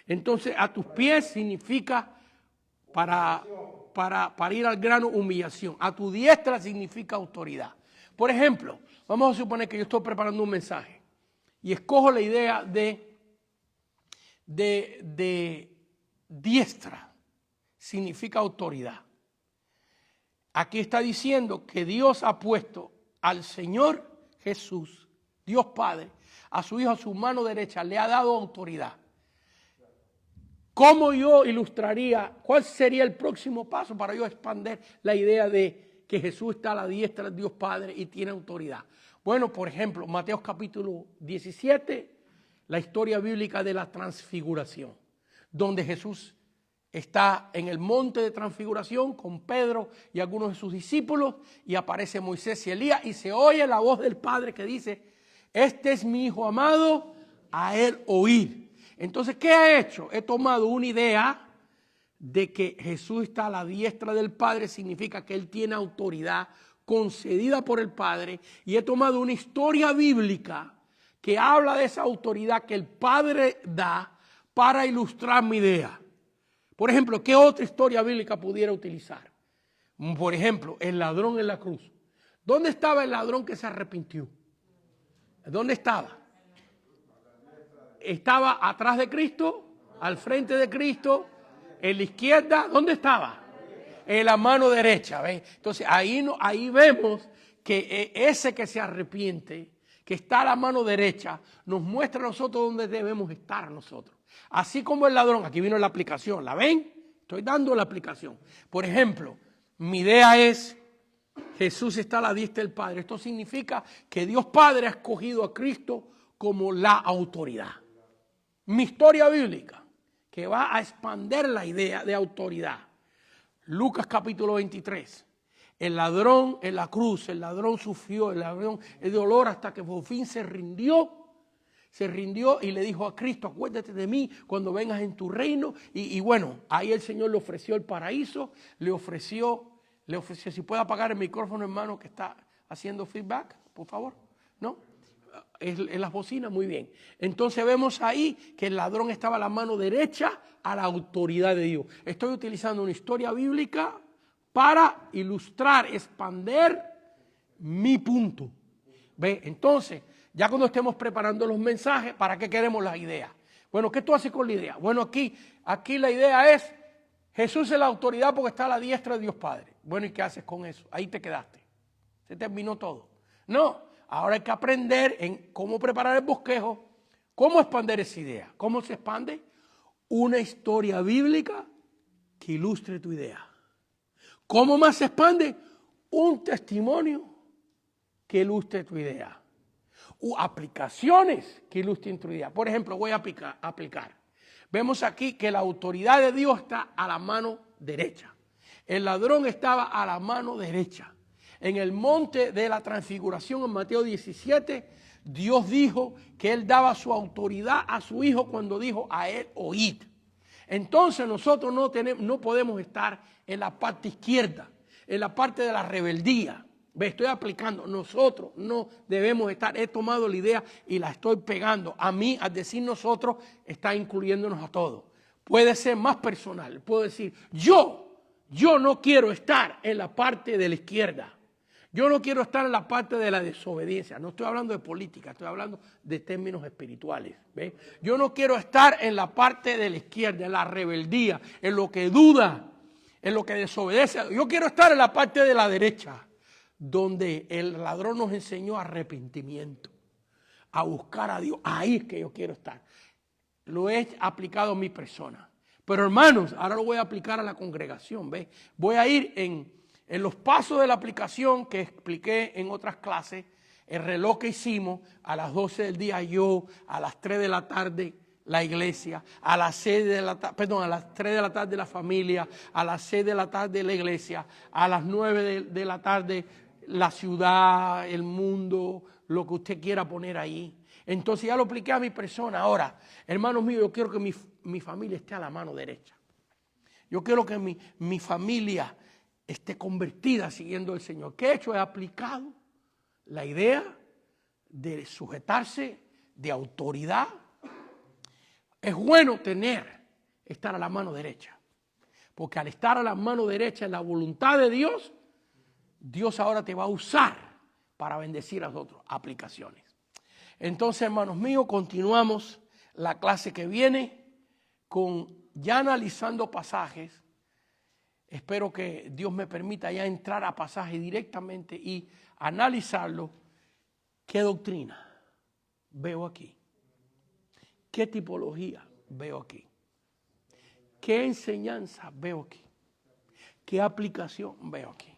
S3: Entonces, a tus pies significa para ir al grano, humillación. A tu diestra significa autoridad. Por ejemplo, vamos a suponer que yo estoy preparando un mensaje y escojo la idea de diestra. Significa autoridad. Aquí está diciendo que Dios ha puesto al Señor Jesús, Dios Padre, a su Hijo a su mano derecha, le ha dado autoridad. ¿Cómo yo ilustraría, cuál sería el próximo paso para yo expandir la idea de que Jesús está a la diestra de Dios Padre y tiene autoridad? Bueno, por ejemplo, Mateo capítulo 17, la historia bíblica de la transfiguración, donde Jesús está en el monte de transfiguración con Pedro y algunos de sus discípulos y aparece Moisés y Elías y se oye la voz del Padre que dice, este es mi Hijo amado, a él oír. Entonces, ¿qué he hecho? He tomado una idea de que Jesús está a la diestra del Padre, significa que Él tiene autoridad concedida por el Padre, y he tomado una historia bíblica que habla de esa autoridad que el Padre da para ilustrar mi idea. Por ejemplo, ¿qué otra historia bíblica pudiera utilizar? Por ejemplo, el ladrón en la cruz. ¿Dónde estaba el ladrón que se arrepintió? ¿Dónde estaba? ¿Estaba atrás de Cristo? ¿Al frente de Cristo? ¿En la izquierda? ¿Dónde estaba? En la mano derecha. ¿Ves? Entonces ahí vemos que ese que se arrepiente, que está a la mano derecha, nos muestra a nosotros dónde debemos estar nosotros. Así como el ladrón, aquí vino la aplicación, ¿la ven? Estoy dando la aplicación. Por ejemplo, mi idea es, Jesús está a la diestra del Padre. Esto significa que Dios Padre ha escogido a Cristo como la autoridad. Mi historia bíblica, que va a expandir la idea de autoridad. Lucas capítulo 23. El ladrón en la cruz, el ladrón sufrió, el dolor hasta que por fin se rindió y le dijo a Cristo, acuérdate de mí cuando vengas en tu reino. Y bueno, ahí el Señor le ofreció el paraíso, le ofreció, si puede apagar el micrófono, hermano, que está haciendo feedback, por favor, ¿no? En las bocinas, muy bien. Entonces vemos ahí que el ladrón estaba a la mano derecha a la autoridad de Dios. Estoy utilizando una historia bíblica para ilustrar, expander mi punto. ¿Ve? Entonces, ya cuando estemos preparando los mensajes, ¿para qué queremos la idea? Bueno, ¿qué tú haces con la idea? Bueno, aquí la idea es, Jesús es la autoridad porque está a la diestra de Dios Padre. Bueno, ¿y qué haces con eso? Ahí te quedaste. Se terminó todo. No, ahora hay que aprender en cómo preparar el bosquejo, cómo expandir esa idea. ¿Cómo se expande? Una historia bíblica que ilustre tu idea. ¿Cómo más se expande? Un testimonio que ilustre tu idea. O aplicaciones que ilustren tu idea. Por ejemplo, voy a aplicar. Vemos aquí que la autoridad de Dios está a la mano derecha. El ladrón estaba a la mano derecha. En el monte de la transfiguración, en Mateo 17, Dios dijo que Él daba su autoridad a su Hijo cuando dijo a Él, oíd. Entonces nosotros no podemos estar en la parte izquierda, en la parte de la rebeldía. Me estoy aplicando. Nosotros no debemos estar. He tomado la idea y la estoy pegando. A mí, al decir nosotros, está incluyéndonos a todos. Puede ser más personal. Puedo decir, yo no quiero estar en la parte de la izquierda. Yo no quiero estar en la parte de la desobediencia. No estoy hablando de política, estoy hablando de términos espirituales. ¿Ve? Yo no quiero estar en la parte de la izquierda, en la rebeldía, en lo que duda, en lo que desobedece. Yo quiero estar en la parte de la derecha, donde el ladrón nos enseñó arrepentimiento, a buscar a Dios. Ahí es que yo quiero estar. Lo he aplicado a mi persona. Pero hermanos, ahora lo voy a aplicar a la congregación. ¿Ve? Voy a ir en los pasos de la aplicación que expliqué en otras clases. El reloj que hicimos, a las 12 del día yo, a las 3 de la tarde la iglesia, a las 3 de la tarde la familia, a las 6 de la tarde la iglesia, a las 9 de la tarde la ciudad, el mundo, lo que usted quiera poner ahí. Entonces ya lo apliqué a mi persona. Ahora, hermanos míos, yo quiero que mi familia esté a la mano derecha. Yo quiero que mi familia esté convertida siguiendo al Señor. ¿Qué he hecho? He aplicado la idea de sujetarse, de autoridad. Es bueno estar a la mano derecha. Porque al estar a la mano derecha en la voluntad de Dios, Dios ahora te va a usar para bendecir a los otros. Aplicaciones. Entonces, hermanos míos, continuamos la clase que viene ya analizando pasajes. Espero que Dios me permita ya entrar a pasajes directamente y analizarlo. ¿Qué doctrina veo aquí? ¿Qué tipología veo aquí? ¿Qué enseñanza veo aquí? ¿Qué aplicación veo aquí?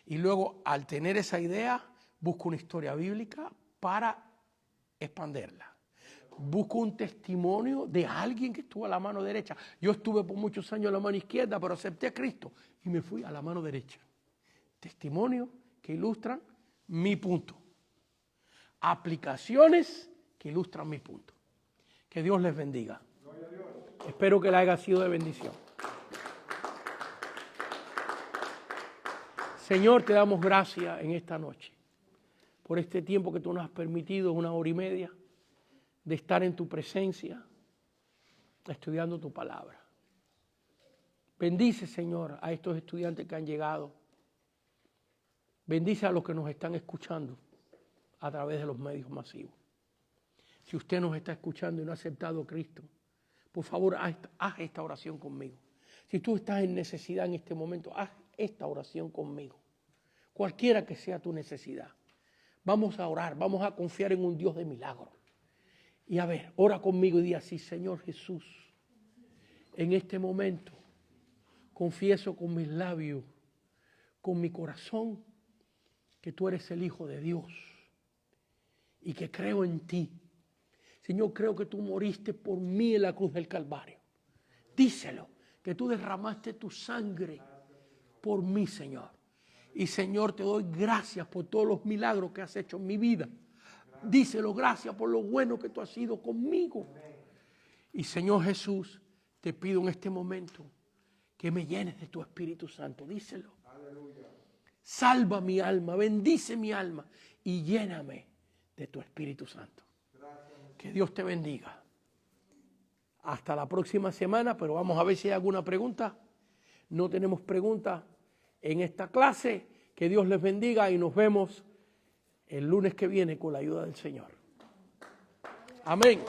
S3: Y luego, al tener esa idea, busco una historia bíblica para expanderla. Busco un testimonio de alguien que estuvo a la mano derecha. Yo estuve por muchos años a la mano izquierda, pero acepté a Cristo y me fui a la mano derecha. Testimonios que ilustran mi punto. Aplicaciones que ilustran mi punto. Que Dios les bendiga. Espero que le haya sido de bendición. Señor, te damos gracias en esta noche por este tiempo que tú nos has permitido, 1 hora y media, de estar en tu presencia, estudiando tu palabra. Bendice, Señor, a estos estudiantes que han llegado. Bendice a los que nos están escuchando a través de los medios masivos. Si usted nos está escuchando y no ha aceptado a Cristo, por favor, haz esta oración conmigo. Si tú estás en necesidad en este momento, haz esta oración conmigo. Cualquiera que sea tu necesidad. Vamos a orar, vamos a confiar en un Dios de milagro. Y a ver, ora conmigo y di así: Señor Jesús, en este momento confieso con mis labios, con mi corazón, que tú eres el Hijo de Dios y que creo en ti. Señor, creo que tú moriste por mí en la cruz del Calvario. Díselo, que tú derramaste tu sangre por mí, Señor. Y Señor, te doy gracias por todos los milagros que has hecho en mi vida. Díselo, gracias por lo bueno que tú has sido conmigo. Y Señor Jesús, te pido en este momento que me llenes de tu Espíritu Santo. Díselo. Salva mi alma, bendice mi alma y lléname de tu Espíritu Santo. Que Dios te bendiga. Hasta la próxima semana, pero vamos a ver si hay alguna pregunta. No tenemos preguntas en esta clase. Que Dios les bendiga y nos vemos el lunes que viene con la ayuda del Señor. Amén.